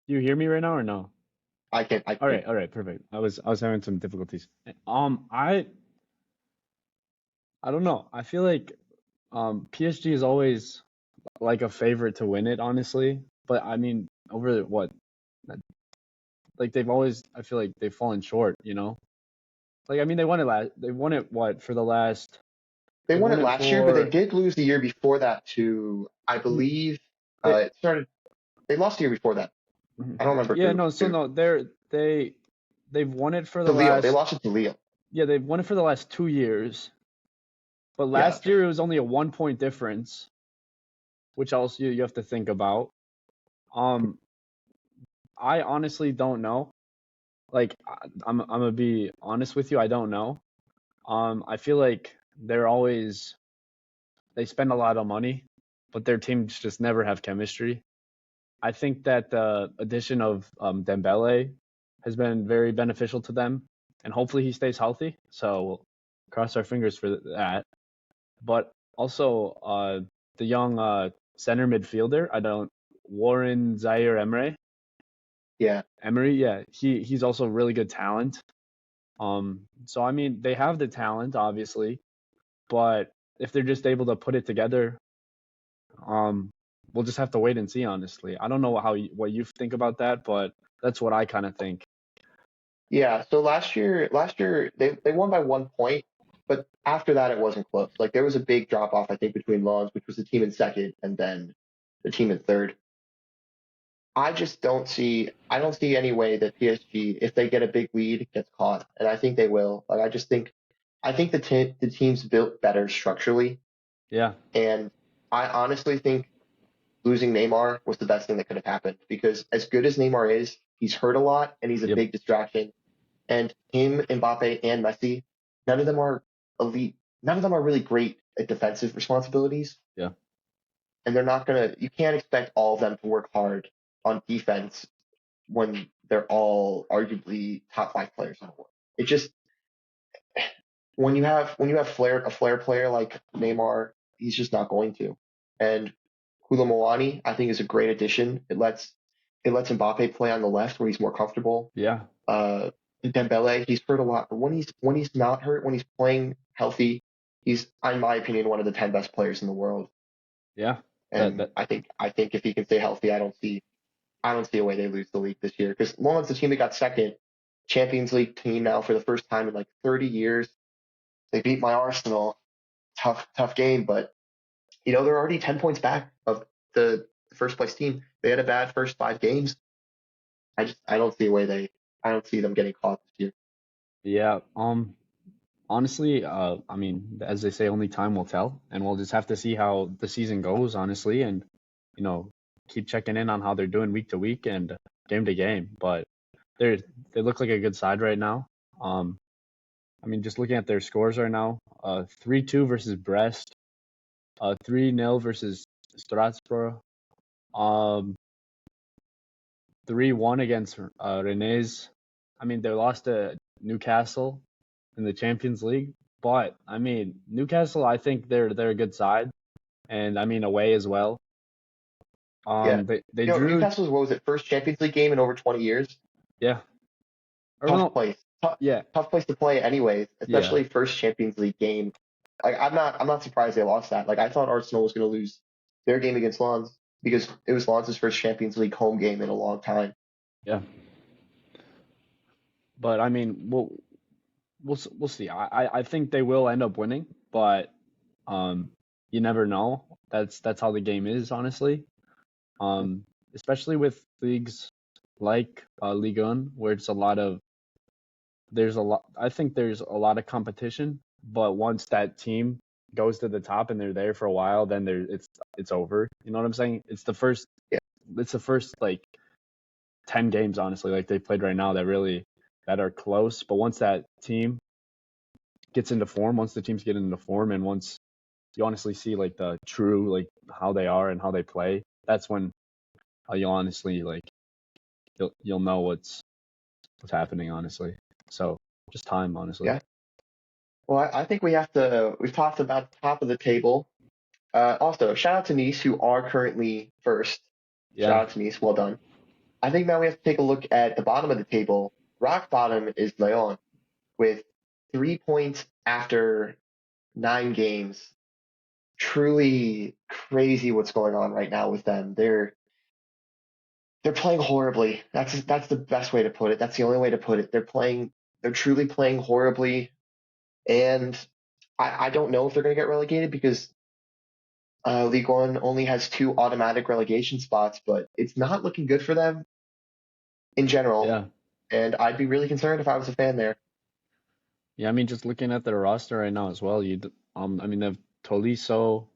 Do you hear me right now or no? I can. All right, perfect. I was having some difficulties. I don't know. I feel like PSG is always like a favorite to win it, honestly. But I mean, over what? Like they've always, I feel like they've fallen short, you know? Like I mean, they won it what for the last They they won won it it last year, but they for did lose the year before that to, I mm, believe, they, it started, they lost the year before that. I don't remember yeah, who. no, so no, they've won it for To the Lille. They last lost it to Lille. yeah, they've won it for the last 2 years. But Yeah, last that's right. year it was only a 1 point difference, which also you have to think about. Um, I honestly don't know. Like I'm gonna be honest with you, I don't know. I feel like they spend a lot of money, but their teams just never have chemistry. I think that the addition of Dembele has been very beneficial to them, and hopefully he stays healthy. So we'll cross our fingers for that. But also the young center midfielder, I don't Warren Zaire Yeah. Emery, yeah, he's also really good talent. So I mean, they have the talent, obviously, but if they're just able to put it together, um, we'll just have to wait and see. Honestly, I don't know what you think about that, but that's what I kind of think. Yeah. So last year they won by 1 point, but after that it wasn't close. Like there was a big drop off, I think, between Lens, which was the team in second, and then the team in third. I don't see any way that PSG, if they get a big lead, gets caught, and I think they will. Like I think the team's built better structurally, Yeah, and I honestly think losing Neymar was the best thing that could have happened because as good as Neymar is, he's hurt a lot and he's a yep, big distraction. And him, Mbappe, and Messi, none of them are elite. None of them are really great at defensive responsibilities, yeah, and they're not gonna. You can't expect all of them to work hard on defense when they're all arguably top five players in the world. It just when you have a flair player like Neymar, he's just not going to. And Koulibaly, I think, is a great addition. It lets Mbappe play on the left where he's more comfortable. yeah, Uh, Dembele, he's hurt a lot, but when he's not hurt, when he's playing healthy, he's, in my opinion, one of the 10 best players in the world. yeah. That And that I think if he can stay healthy, I don't see a way they lose the league this year because Lens, the team that got second, Champions League team now for the first time in like 30 years. They beat my Arsenal. Tough game, but they're already 10 points back of the first place team. They had a bad first 5 games. I don't see a way I don't see them getting caught this year. yeah. Honestly, I mean, as they say, only time will tell, and we'll just have to see how the season goes, honestly, and you know, keep checking in on how they're doing week to week and game to game. But they they look like a good side right now. Um, I mean, just looking at their scores right now, 3-2 versus Brest, 3-0 versus Strasbourg, um, 3-1 against Rennes. I mean, they lost to Newcastle in the Champions League, but I mean, Newcastle, I think they're a good side, and I mean away as well. Yeah. They drew, Newcastle's, what was it, first Champions League game in over 20 years? yeah, or Tough no, place. Tough, yeah, tough place to play anyways, yeah, especially first Champions League game. Like I'm not surprised they lost that. Like I thought Arsenal was going to lose their game against Lens because it was Lens' first Champions League home game in a long time. yeah. But I mean, we'll see. I think they will end up winning, but um, you never know. That's how the game is, honestly. Especially with leagues like Ligue 1, where it's a lot of there's a lot. I think there's a lot of competition, but once that team goes to the top and they're there for a while, then it's over. You know what I'm saying? Yeah. It's the first like 10 games, honestly, like they played right now that are close. But once that team gets into form, once the teams get into form, and once you honestly see like the true like how they are and how they play, that's when you'll honestly like you'll know what's happening honestly. So just time honestly. Yeah. Well, I think we've talked about the top of the table. Also, shout out to Nice, who are currently first. Shout Yeah. out to Nice, well done. I think now we have to take a look at the bottom of the table. Rock bottom is Leon with 3 points after 9 games. Truly crazy what's going on right now with them. They're playing horribly. That's the best way to put it. That's the only way to put it. They're truly playing horribly, and I don't know if they're going to get relegated because League One only has 2 automatic relegation spots, but it's not looking good for them in general. Yeah. And I'd be really concerned if I was a fan there. Yeah, I mean, just looking at their roster right now as well, I mean, they have Tolisso,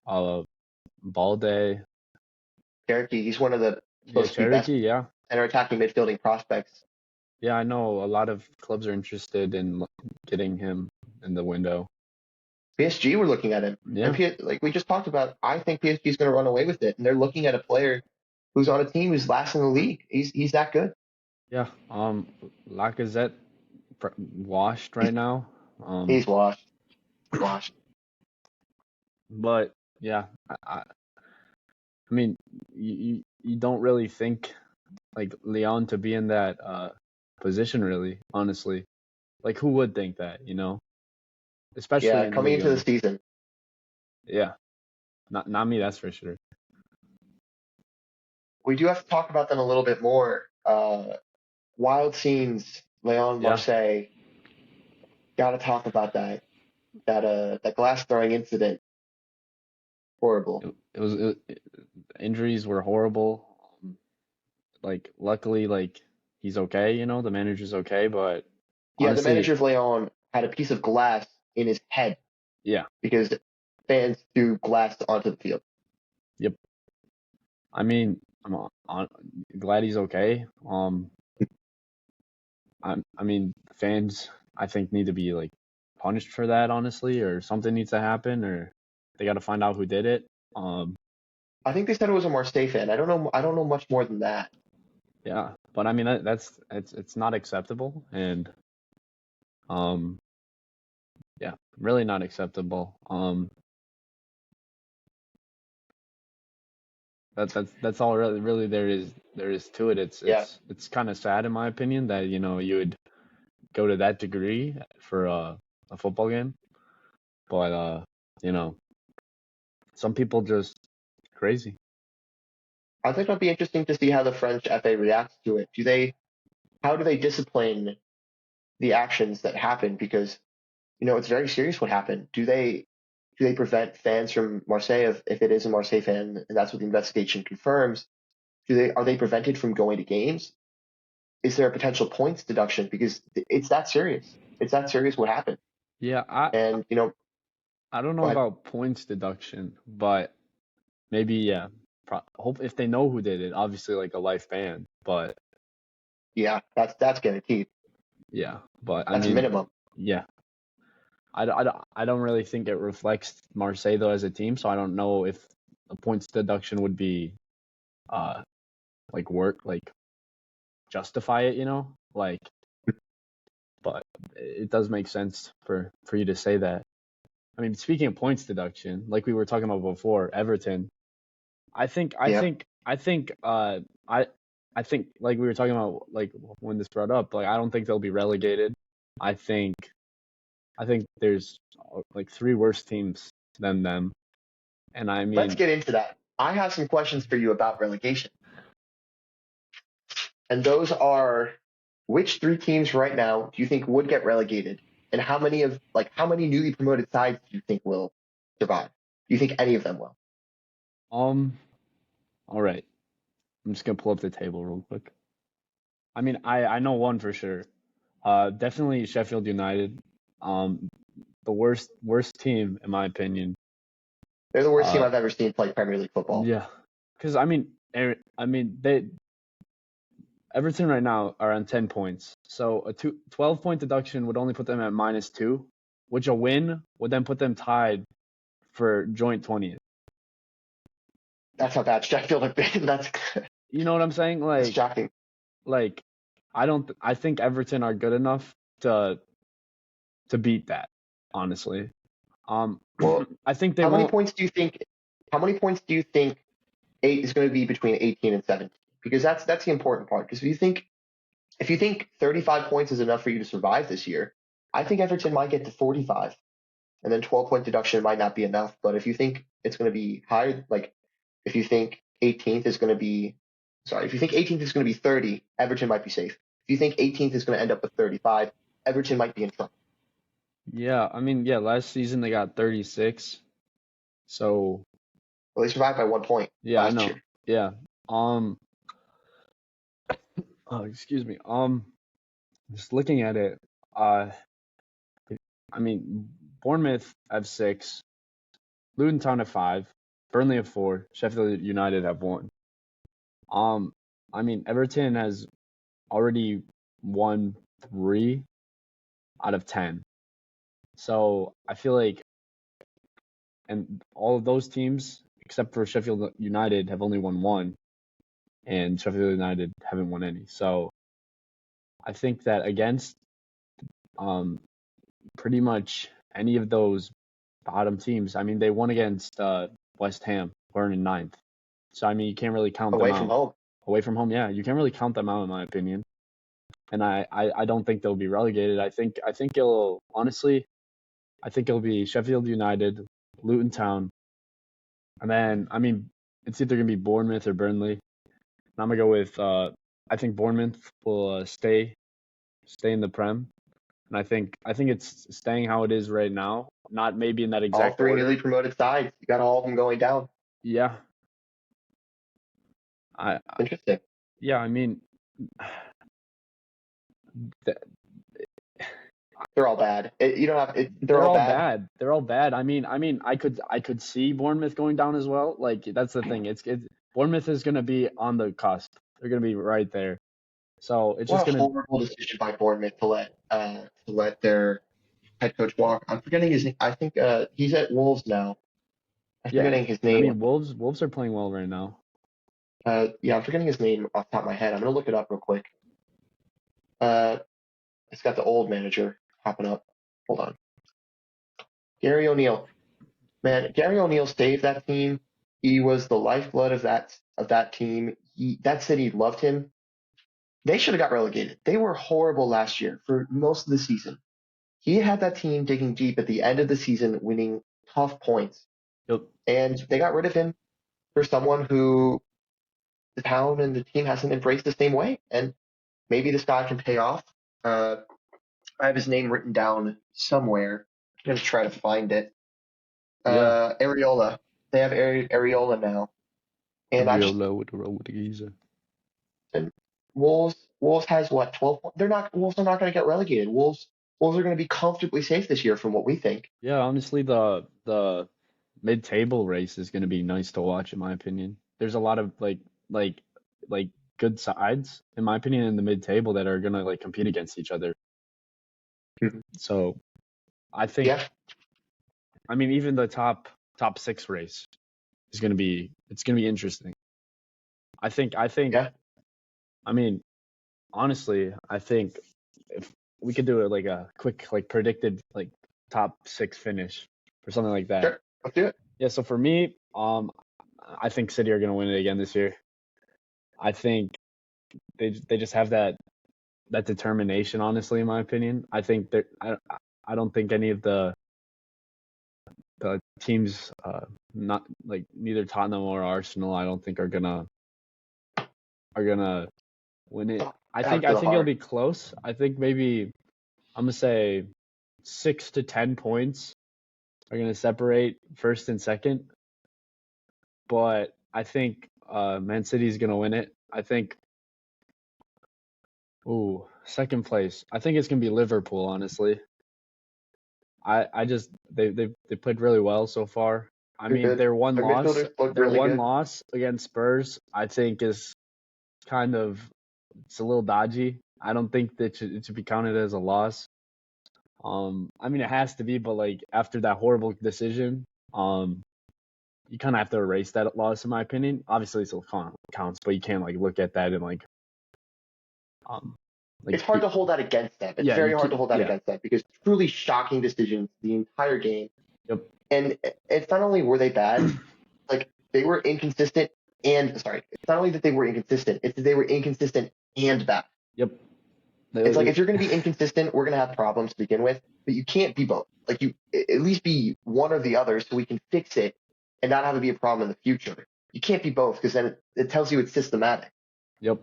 uh, Balde, Cherokee, he's one of the yeah, supposed to be best Cherokee, yeah, center attacking midfielding prospects. yeah. I know a lot of clubs are interested in getting him in the window. PSG were looking at him, and Yeah, like we just talked about, I think PSG is going to run away with it, and they're looking at a player who's on a team who's last in the league. He's that good. yeah. Lacazette washed right now. He's washed, washed. But yeah, I mean, you don't really think like Leon to be in that position really, honestly. Like who would think that, you know? Especially Yeah, in coming Ligue into the 1. season, Yeah, not me, that's for sure. we do have to talk about them a little bit more. Wild scenes, Leon Yeah, Marseille. Got to talk about that glass throwing incident. Horrible. injuries were horrible. Like luckily, like he's okay, you know, the manager's okay, but Yeah, the honestly, manager of Leon had a piece of glass in his head yeah, because fans threw glass onto the field. yep. I mean, glad he's okay. I mean, fans, I think need to be like punished for that, honestly, or something needs to happen, or they got to find out who did it. Um, I think they said it was a Marseille fan. I don't know. I don't know much more than that. yeah, but I mean that's it's not acceptable, and um, yeah, really not acceptable. That's all really there is to it. It's Yeah, it's it's kind of sad in my opinion that you would go to that degree for a football game, but you know some people just crazy. I think it'll be interesting to see how the French FA reacts to it. How do they discipline the actions that happen? Because it's very serious what happened. Do they prevent fans from Marseille if it is a Marseille fan and that's what the investigation confirms? Are they prevented from going to games? Is there a potential points deduction because it's that serious? It's that serious what happened. Yeah, I And I don't know but about points deduction, but maybe yeah. Hope if they know who did it, obviously like a life ban. But yeah, that's guaranteed. yeah, but I That's a mean, minimum. yeah, I don't really think it reflects Marseille though as a team, so I don't know if a points deduction would be uh like work like justify it, like. But it does make sense for you to say that. I mean, speaking of points deduction, like we were talking about before, Everton. I think I Yeah. think I think I think like we were talking about like when this brought up, like I don't think they'll be relegated. I think I think there's like three worse teams than them. And I Let's mean, get into that. I have some questions for you about relegation. And those are which 3 teams right now do you think would get relegated? And how many newly promoted sides do you think will survive? Do you think any of them will? um all right. I'm just gonna pull up the table real quick. I mean, I know one for sure. Definitely Sheffield United. Um, the worst team in my opinion. They're the worst team Uh, I've ever seen play Premier League football. yeah, because they Everton right now are on 10 points, so a 12 point deduction would only put them at -2. which a win would then put them tied for joint 20th. That's how bad Sheffield have been. That's You know what I'm saying? that's shocking. Like I think Everton are good enough to beat that, honestly. Well, I think they how many won't. points do you think? How many points do you think eight is going to be between 18 and 17? Because that's the important part. Because if you think 35 points is enough for you to survive this year, I think Everton might get to 45, and then 12-point deduction might not be enough. But if you think it's going to be higher, like if you think 18th is going to be, sorry, if you think 18th is going to be 30, Everton might be safe. If you think 18th is going to end up with 35, Everton might be in trouble. Yeah, I mean, yeah, last season they got 36. So, Well, they survived by 1 point yeah, I last know. year. Yeah. Oh, excuse me. Just looking at it, uh, I mean, Bournemouth have 6, Luton Town have 5, Burnley have 4, Sheffield United have 1. I mean, Everton has already won 3 out of 10. So I feel like, and all of those teams, except for Sheffield United, have only won 1, and Sheffield United haven't won any. So I think that against um, pretty much any of those bottom teams, I mean, they won against West Ham, who are in 9th. So, I mean, you can't really count them Away from out. home. Away from home, yeah, you can't really count them out, in my opinion. And I don't think they'll be relegated. I think it'll, honestly, I think it'll be Sheffield United, Luton Town, and then, I mean, it's either going to be Bournemouth or Burnley. And I'm going to go with, I think Bournemouth will stay in the Prem. And I think it's staying how it is right now, not maybe in that All exact three newly order. promoted sides. You got all of them going down. Yeah. I Interesting. yeah, I mean, th- They're all bad. You don't have it. They're they're all all bad. bad. They're all bad. I mean, I could see Bournemouth going down as well. Like, that's the thing. It's Bournemouth is going to be on the cusp. They're going to be right there. So it's just What a going to, horrible decision by Bournemouth to let their head coach walk. I'm forgetting his name. I think he's at Wolves now. I'm yeah. forgetting his I name. mean, Wolves are playing well right now. Yeah, I'm forgetting his name off the top of my head. I'm gonna look it up real quick. Uh, it's got the old manager popping up. Hold on. Gary O'Neill. Man, Gary O'Neill saved that team. He was the lifeblood of that team. That city loved him. They should have got relegated. They were horrible last year for most of the season. He had that team digging deep at the end of the season, winning tough points, Yep. and they got rid of him for someone who the town and the team hasn't embraced the same way. And maybe this guy can pay off. Uh, I have his name written down somewhere. I'm gonna try to find it. Yeah. Areola. They have Areola now, and I Real just low with the roll with the geezer. and Wolves has what 12 points. They're not Wolves are not going to get relegated. Wolves are going to be comfortably safe this year from what we think. Yeah, honestly, the mid-table race is going to be nice to watch, in my opinion. There's a lot of like like good sides, in my opinion, in the mid-table that are going to like compete against each other. Mhm. So I think, Yeah, I mean, even the top 6 race is going to be, it's going to be interesting. I think, yeah. I mean, honestly, I think if we could do it like a quick like predicted like top 6 finish or something like that. Sure, let's do it. Yeah, so for me, I think City are going to win it again this year. I think they just have that determination. Honestly, in my opinion, I think that I don't think any of the teams, not like neither Tottenham or Arsenal, I don't think are gonna win it. Oh, I that think was I so think it'll hard. be close. I think maybe I'm gonna say 6 to 10 points are gonna separate first and second, but I think Man City is gonna win it. I think. Ooh, second place. I think it's gonna be Liverpool, honestly. I just they played really well so far. I You're mean, good. Their midfielders look their really one good. loss against Spurs, I think is kind of, it's a little dodgy. I don't think that it should be counted as a loss. I mean, it has to be, but like after that horrible decision, you kind of have to erase that loss, in my opinion. Obviously, it still counts, but you can't like look at that and um, like It's hard to hold that against them. It's yeah, you very hard can't, to hold that yeah, against them because truly shocking decisions the entire game. yep, And it's not only were they bad, like they were inconsistent and sorry, it's not only that they were inconsistent, it's that they were inconsistent and bad. yep. It's like They- if you're going to be inconsistent, we're going to have problems to begin with, but you can't be both. Like you at least be one or the other so we can fix it and not have it be a problem in the future. You can't be both because then it tells you it's systematic. yep.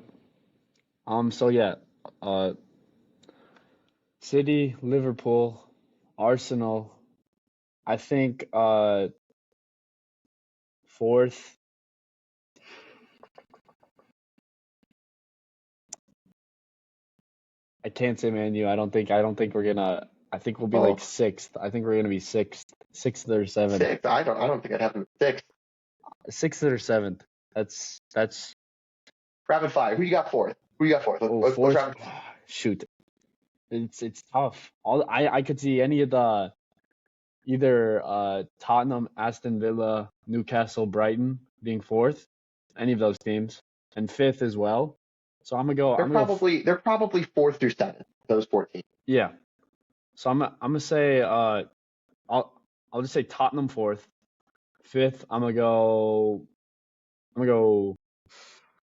So yeah, uh, City, Liverpool, Arsenal. I think fourth. I can't say Man U. I don't think we're gonna. I think we'll be like Oh, sixth. I think we're gonna be sixth or seventh, six. I don't think I'd have them at six. sixth or seventh. That's Rapid fire. Who you got fourth? Who you got fourth? oh Let's fourth. rapid. Shoot, it's tough. I could see any of the either Tottenham, Aston Villa, Newcastle, Brighton being fourth, any of those teams, and fifth as well. So I'm gonna go. They're probably fourth through seventh. Those 14. Yeah. So I'm gonna say I'll just say Tottenham fourth, fifth. I'm gonna go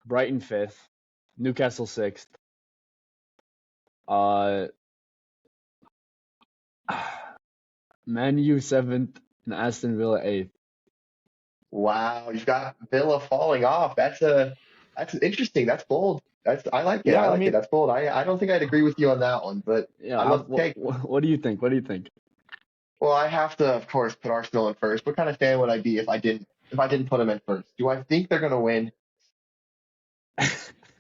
Brighton fifth, Newcastle sixth. Uh, Man U seventh, and Aston Villa eighth. Wow, you've got Villa falling off. That's interesting. That's bold. I like it. Yeah, I I like it. mean, That's bold. I don't think I'd agree with you on that one, but yeah. I love the take. What do you think? What do you think? Well, I have to, of course, put Arsenal in first. What kind of fan would I be if I didn't put them in first? Do I think they're gonna win?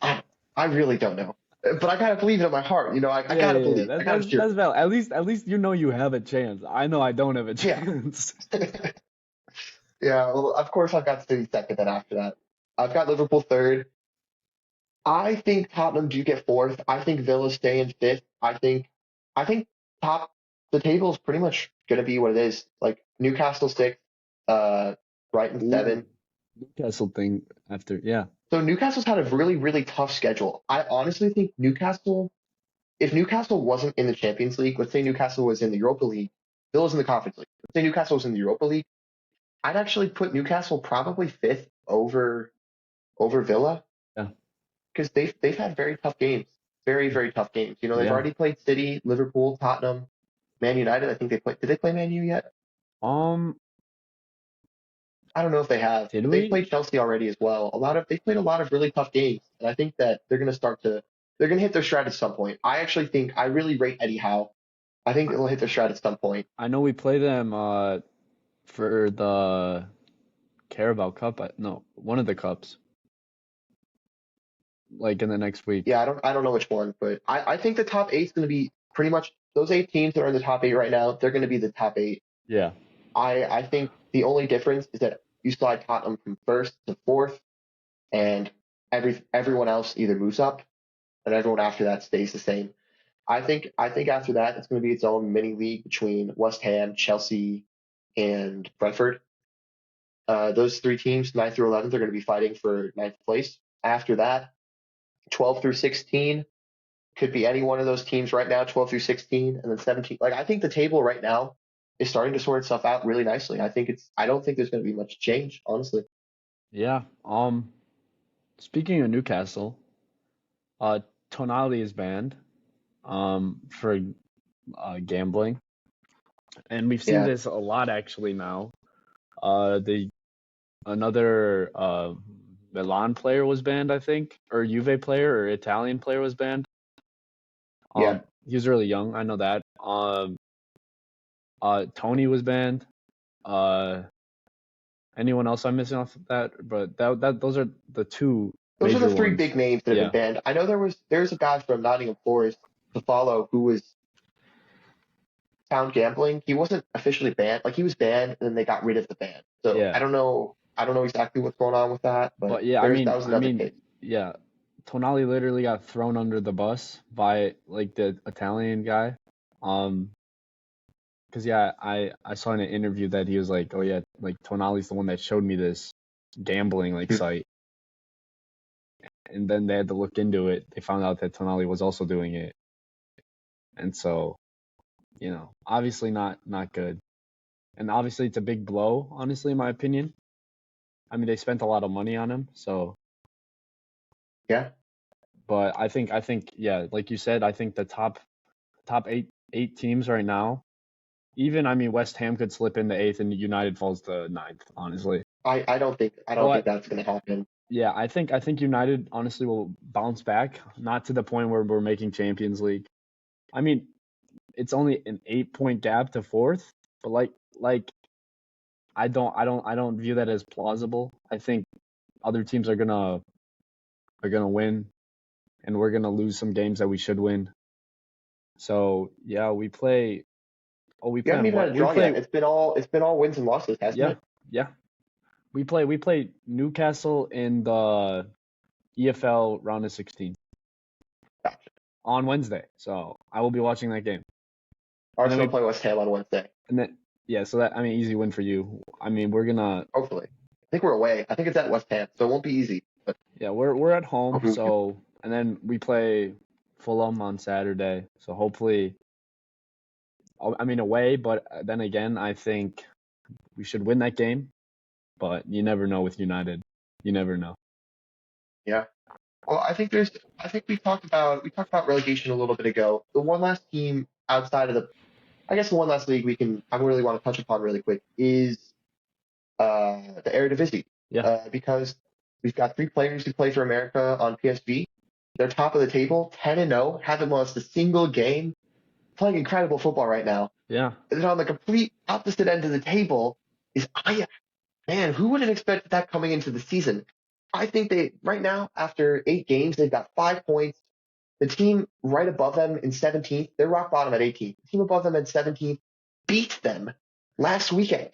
I really don't know, but I gotta believe it in my heart. I Yeah, gotta yeah, yeah. believe. I gotta cheer. That's valid. At least you know you have a chance. I know I don't have a Yeah, chance. yeah. Well, of course I've got City second. Then after that, I've got Liverpool third. I think Tottenham do get fourth. I think Villa stay in fifth. I think top the table is pretty much gonna be what it is. Like Newcastle sixth, uh, Brighton Ooh, seven. Newcastle thing after, yeah, So Newcastle's had a really, really tough schedule. I honestly think if Newcastle wasn't in the Champions League, let's say Newcastle was in the Europa League, Villa's in the Conference League. Let's say Newcastle was in the Europa League, I'd actually put Newcastle probably fifth over Villa yeah, because they've had very tough games, very, very tough games. They've yeah. already played City, Liverpool, Tottenham, Man United. I think they played. Did they play Man U yet? Um, I don't know if they have, did but they've we? played Chelsea already as well. They played a lot of really tough games, and I think that they're gonna hit their stride at some point. I really rate Eddie Howe. I think I, they'll hit their stride at some point. I know we play them for the Carabao Cup. No, one of the cups, like in the next week. Yeah, I don't know which one, but I think the top eight's gonna be pretty much those eight teams that are in the top eight right now. They're gonna be the top eight. Yeah, I think the only difference is that you slide Tottenham from first to fourth, and everyone else either moves up, and everyone after that stays the same. I think after that it's going to be its own mini league between West Ham, Chelsea, and Brentford. Those three teams, 9th through 11th, are going to be fighting for ninth place. After that, 12 through 16 could be any one of those teams right now, 12 through 16, and then 17. Like I think the table right now is starting to sort itself out really nicely. I don't think there's going to be much change, honestly. yeah. Speaking of Newcastle, uh, Tonali is banned for gambling, and we've seen Yeah, this a lot actually now. The another Milan player was banned, I think, or Juve player or Italian player was banned. yeah. He was really young, I know that. Tony was banned. Uh, anyone else I'm missing off of that? But those are the two Those are the major three ones. big names that have been Yeah, banned. I know there's a guy from Nottingham Forest to follow who was found gambling. He wasn't officially banned. Like he was banned, and then they got rid of the ban. So yeah. I don't know. I don't know exactly what's going on with that, but But yeah, that was I another mean, case. yeah. Tonali literally got thrown under the bus by like the Italian guy. Um, because yeah, I saw in an interview that he was like, oh yeah, like Tonali's the one that showed me this gambling like site, and then they had to look into it. They found out that Tonali was also doing it, and so obviously not good, and obviously it's a big blow, honestly, in my opinion. I mean, they spent a lot of money on him, so. Yeah. But I think yeah, like you said, I think the top eight teams right now. Even I mean, West Ham could slip into eighth, and United falls to ninth. Honestly, I don't think but that's going to happen. yeah, I think United honestly will bounce back, not to the point where we're making Champions League. I mean, it's only an 8 point gap to fourth, but like I don't view that as plausible. I think other teams are gonna win, and we're gonna lose some games that we should win. So yeah, we play. Oh, we You play haven't on even had what? a We draw yet. play. It's been all wins and losses, hasn't Yeah, it? yeah. We play Newcastle in the EFL round of 16 Gotcha. on Wednesday. So I will be watching that game. And then Arsenal we play West Ham on Wednesday. and then yeah, so that I mean easy win for you. I mean we're gonna Hopefully, I think we're away. I think it's at West Ham, so it won't be easy. But yeah, we're at home, hopefully we can. so and then we play Fulham on Saturday. So hopefully I mean away, but then again I think we should win that game, but you never know with United. You never know. Yeah. Well, I think we talked about relegation a little bit ago. The one last team outside of I guess the one last league I really want to touch upon really quick is the Eredivisie, Yeah. because we've got three players who play for America on PSV. They're top of the table, 10-0, haven't lost a single game, playing incredible football right now. Yeah. And then on the complete opposite end of the table is Ajax. Man, who would have expected that coming into the season? I think right now, after 8 games, they've got 5 points. The team right above them in 17th, they're rock bottom at 18th. The team above them at 17th beat them last weekend.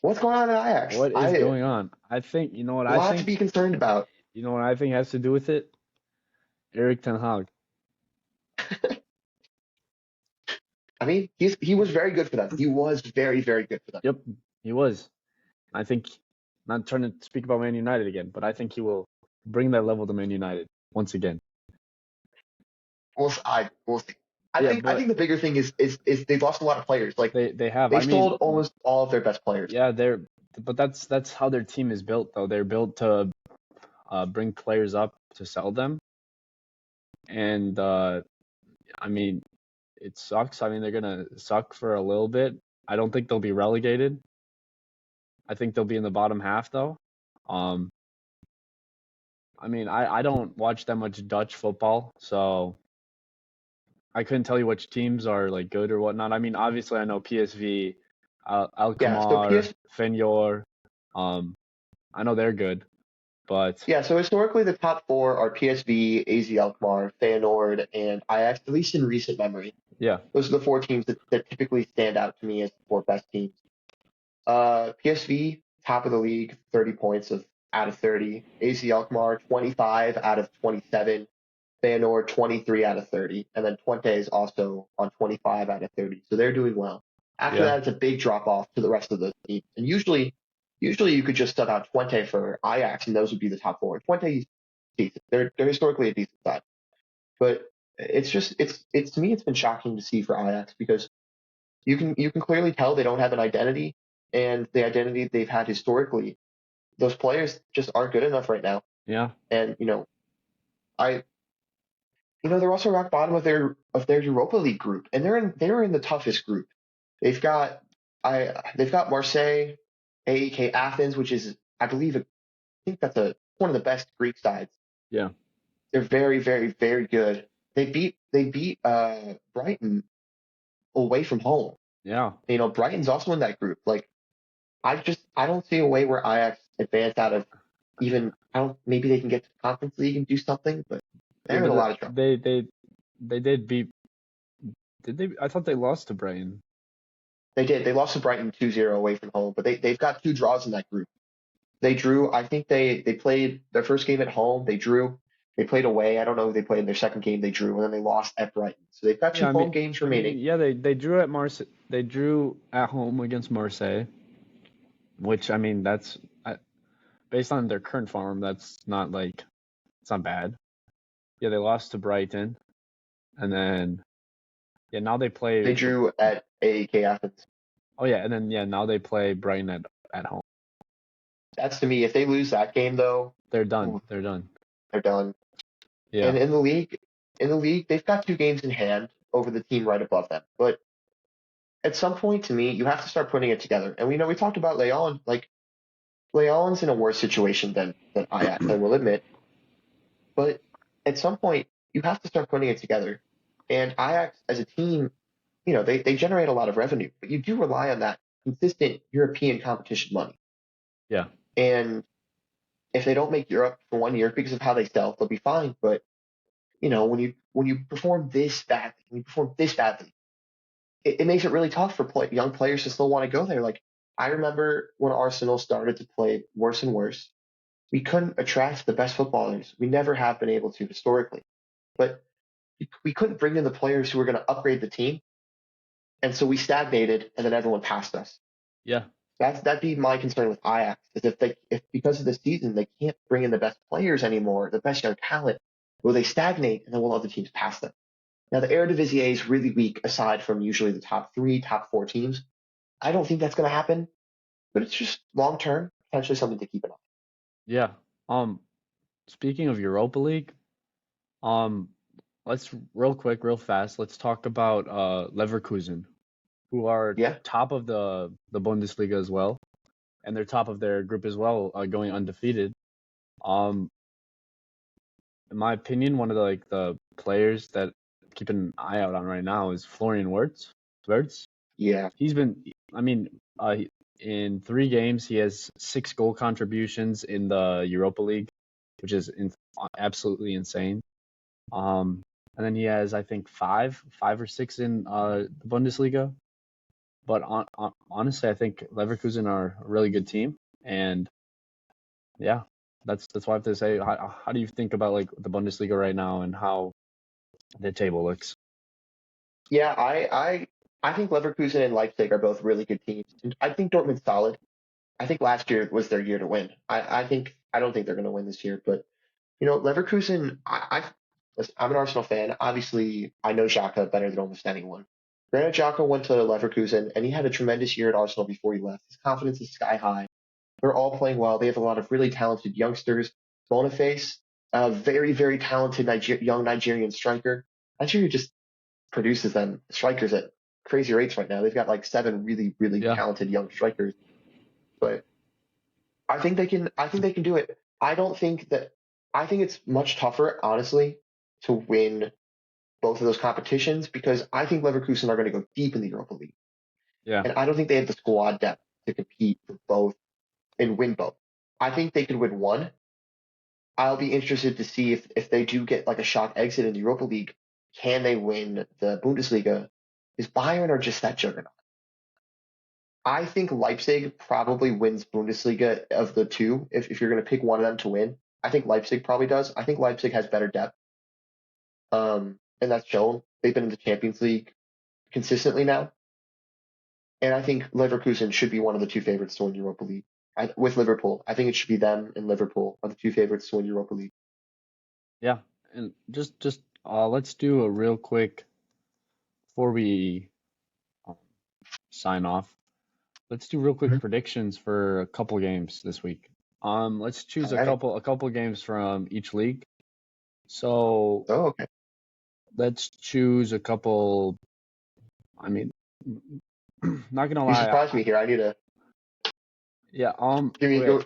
What's going on at Ajax? What is going on? I think A lot to be concerned about. has to do with it. Eric Ten Hag. I mean, he was very good for them. He was very, very good for them. Yep, he was. I think, not trying to speak about Man United again, but I think he will bring that level to Man United once again. We'll see. I Yeah, think the bigger thing is they've lost a lot of players. Like they have. they I mean, sold almost all of their best players. yeah, but that's how their team is built, though. They're built to bring players up to sell them, and I mean, it sucks. I mean, they're gonna suck for a little bit. I don't think they'll be relegated. I think they'll be in the bottom half, though. Um, I mean, I don't watch that much Dutch football, so I couldn't tell you which teams are like good or whatnot. I mean, obviously I know PSV, Yeah. So Alkmaar, Feyenoord. Um, I know they're good, but Yeah, so historically the top four are PSV, AZ Alkmaar, Feyenoord, and Ajax, at least in recent memory. yeah, Those are the four teams that typically stand out to me as the four best teams. PSV, top of the league, 30 points out of 30. AZ Alkmaar, 25 out of 27. Feyenoord, 23 out of 30. And then Twente is also on 25 out of 30. So they're doing well. After yeah, that, it's a big drop off to the rest of the teams. And usually you could just sub out Twente for Ajax, and those would be the top four. Twente's decent. They're historically a decent side. But it's to me it's been shocking to see for Ajax because you can clearly tell they don't have an identity, and the identity they've had historically, those players just aren't good enough right now. yeah, And I they're also rock bottom of their Europa League group, and they're in the toughest group. They've got they've got Marseille, AEK Athens, which is I believe I think that's one of the best Greek sides. yeah, They're very, very, very good. They beat Brighton away from home. yeah. Brighton's also in that group. Like I don't see a way where Ajax advance out of even I don't maybe they can get to the Conference League and do something, but Yeah, they're in a lot of trouble. they did beat. Did they? I thought they lost to Brighton. They did. They lost to Brighton 2-0 away from home, but they've got two draws in that group. They drew. I think they played their first game at home. They drew. They played away. I don't know who they played in their second game. They drew, and then they lost at Brighton. So they've got Yeah, two home games remaining. yeah, they drew at Marseille. They drew at home against Marseille, which I mean, based on their current form, that's not like it's not bad. Yeah, they lost to Brighton, and then yeah, now they They play. drew at AEK Athens. Oh yeah, and then yeah, now they play Brighton at home. That's to me. If they lose that game, though, They're done. ooh, They're done. they're done. Yeah, And in the league, they've got 2 games in hand over the team right above them. But at some point, to me, you have to start putting it together. And we talked about Leon. Like Leon's in a worse situation than Ajax, I will admit. But at some point, you have to start putting it together. And Ajax, as a team, they generate a lot of revenue, but you do rely on that consistent European competition money. yeah, And if they don't make Europe for 1 year because of how they sell, they'll be fine. But when you perform this badly, it makes it really tough for young players to still want to go there. Like I remember when Arsenal started to play worse and worse, we couldn't attract the best footballers. We never have been able to historically, but we couldn't bring in the players who were going to upgrade the team, and so we stagnated, and then everyone passed us. yeah, That'd be my concern with Ajax is if because of the season they can't bring in the best players anymore, the best young talent, will they stagnate and then will other teams pass them? Now the Eredivisie is really weak aside from usually the top three, top four teams. I don't think that's going to happen, but it's just long term potentially something to keep an eye. yeah. Um, Speaking of Europa League, um, let's real quick, real fast. Let's talk about Leverkusen, who are Yeah, top of the Bundesliga as well, and they're top of their group as well, going undefeated. Um, in my opinion, one of the players that keep an eye out on right now is Florian Wirtz. Wirtz. yeah, He's been, I mean, in 3 games he has 6 goal contributions in the Europa League, which is absolutely insane. Um, and then he has, I think, five or six in the Bundesliga. But honestly, I think Leverkusen are a really good team, and yeah, that's why I have to say. How do you think about like the Bundesliga right now and how the table looks? yeah. I think Leverkusen and Leipzig are both really good teams. And I think Dortmund's solid. I think last year was their year to win. I don't think they're going to win this year, but Leverkusen. Listen, I'm an Arsenal fan. Obviously, I know Xhaka better than almost anyone. Granted, Xhaka went to Leverkusen and he had a tremendous year at Arsenal before he left. His confidence is sky high. They're all playing well. They have a lot of really talented youngsters. Boniface, a very, very talented young Nigerian striker. Nigeria just produces them strikers at crazy rates right now. They've got like 7 really, really Yeah, talented young strikers. But I think they can. I think they can do it. I don't think that. I think it's much tougher, honestly, to win both of those competitions because I think Leverkusen are going to go deep in the Europa League, yeah, and I don't think they have the squad depth to compete for both and win both. I think they could win one. I'll be interested to see if they do get like a shock exit in the Europa League, can they win the Bundesliga? Is Bayern or just that juggernaut? I think Leipzig probably wins Bundesliga of the two. If you're going to pick one of them to win, I think Leipzig probably does. I think Leipzig has better depth, and that's shown. They've been in the Champions League consistently now, and I think Leverkusen should be one of the two favorites to win Europa League. With Liverpool, I think it should be them and Liverpool are the two favorites to win Europa League. yeah. And just let's do a real quick before we um, sign off. Let's do real quick Mhm. predictions for a couple games this week. Let's choose All right. a couple games from each league. So Oh, okay. let's choose a couple. I mean, not gonna You lie. surprised me here. I need to Yeah. give me Okay. go.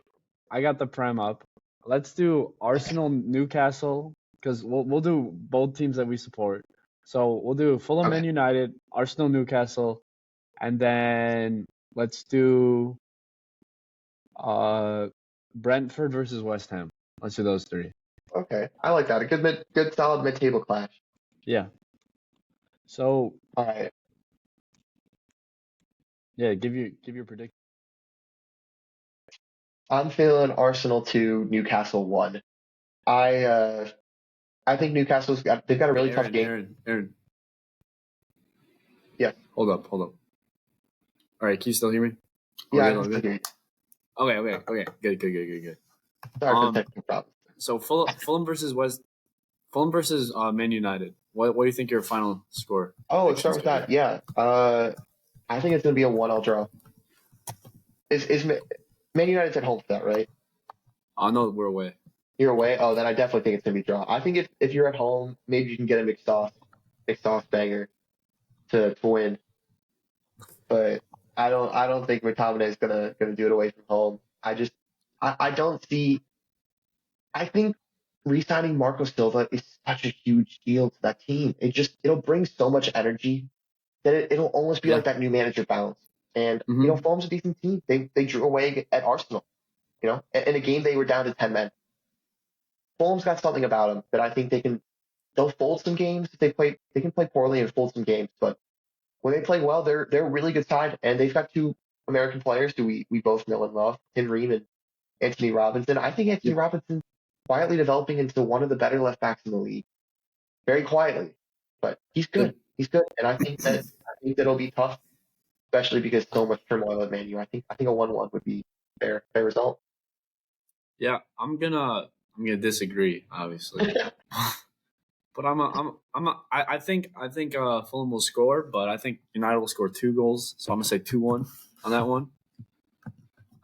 I got the Prem up. Let's do Okay. Arsenal Newcastle because we'll do both teams that we support. So we'll do Fulham Okay. and United, Arsenal Newcastle, and then let's do uh Brentford versus West Ham. Let's do those three. Okay. I like that. A good solid mid-table clash. Yeah. So All right. yeah, give your prediction. I'm feeling Arsenal 2, Newcastle 1. I I think they've got a Hey, really tough game. Aaron. Yeah, Hold up. All right, can you still hear me? All yeah, I good, can all still good. hear you. Okay. Good. Sorry for the Um, technical problems. so Fulham versus Man United. What do you think your final score Oh, let's prediction start is with going to that. be? Yeah. I think it's going to be a 1-1 draw. Is Man United's at home for that, right? I know we're away. You're away. Oh, then I definitely think it's going to be a draw. I think if you're at home, maybe you can get a mixed sauce banger to win. But I don't think McTominay is gonna do it away from home. I don't see. I think re-signing Marco Silva is such a huge deal to that team. It'll bring so much energy that it'll almost be Yeah. like that new manager bounce. And Mm-hmm. Fulham's a decent team. They drew away at Arsenal. In a game they were down to 10 men. Fulham's got something about them that I think they'll fold some games if they can play poorly and fold some games, but when they play well, they're a really good side, and they've got two American players who we both know and love, Tim Ream and Anthony Robinson. I think Anthony Yep. Robinson quietly developing into one of the better left backs in the league, very quietly, but he's Yep. good. He's good, and I think that'll be tough, especially because so much turmoil at Man U. I think a 1-1 would be fair result. Yeah. I'm gonna disagree, obviously. But I think Fulham will score, but I think United will score 2 goals. So I'm gonna say 2-1 on that one.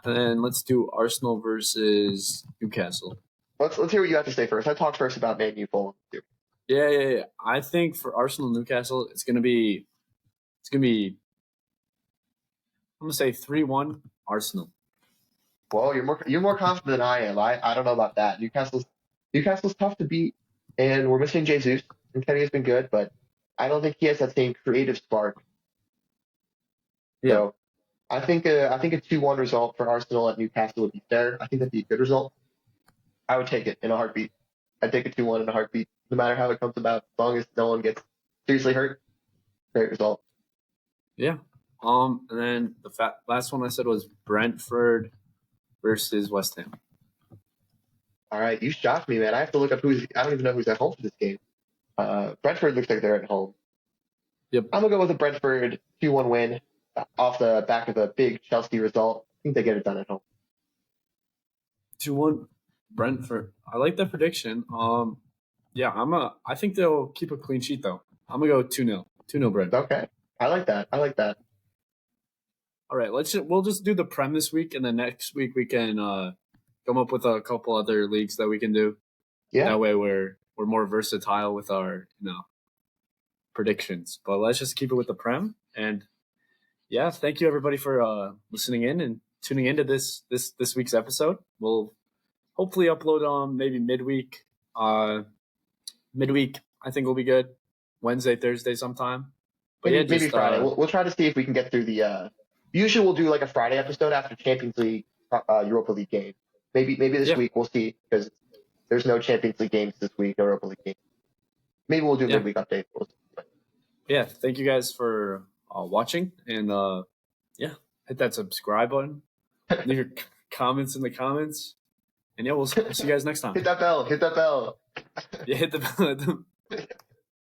And then let's do Arsenal versus Newcastle. Let's hear what you have to say first. I talked first about Man U Fulham. Yeah. I think for Arsenal Newcastle, it's gonna be I'm gonna say 3-1 Arsenal. Well, you're more confident than I am. I don't know about that. Newcastle's tough to beat, and we're missing Jesus. And Kenny has been good, but I don't think he has that same creative spark. Yeah. So I think a 2-1 result for Arsenal at Newcastle would be fair. I think that'd be a good result. I would take it in a heartbeat. I'd take a 2-1 in a heartbeat, no matter how it comes about, as long as no one gets seriously hurt. Great result. Yeah. And then the last one I said was Brentford versus West Ham. All right, you shocked me, man. I have to look up who's. I don't even know who's at home for this game. Brentford looks like they're at home. Yep. I'm gonna go with a Brentford 2-1 win off the back of a big Chelsea result. I think they get it done at home. 2-1 Brentford. I like that prediction. Yeah, I think they'll keep a clean sheet though. I'm gonna go 2-0. 2-0 Brentford. Okay, I like that. I like that. All right, we'll just do the Prem this week, and then next week we can come up with a couple other leagues that we can do. Yeah, That way we're more versatile with our predictions. But let's just keep it with the Prem. And yeah, thank you everybody for listening in and tuning into this week's episode. We'll hopefully upload on maybe midweek. Midweek I think will be good. Wednesday, Thursday sometime. But yeah, maybe just Friday. We'll try to see if we can get through the. Usually we'll do like a Friday episode after Champions League, Europa League game. Maybe this yeah, week we'll see because there's no Champions League games this week, no Europa League games. Maybe we'll do yeah. midweek update. Yeah, thank you guys for watching, and yeah, hit that subscribe button, leave your comments in the comments, and yeah, we'll see you guys next time. Hit that bell. Hit that bell. Yeah, hit the bell.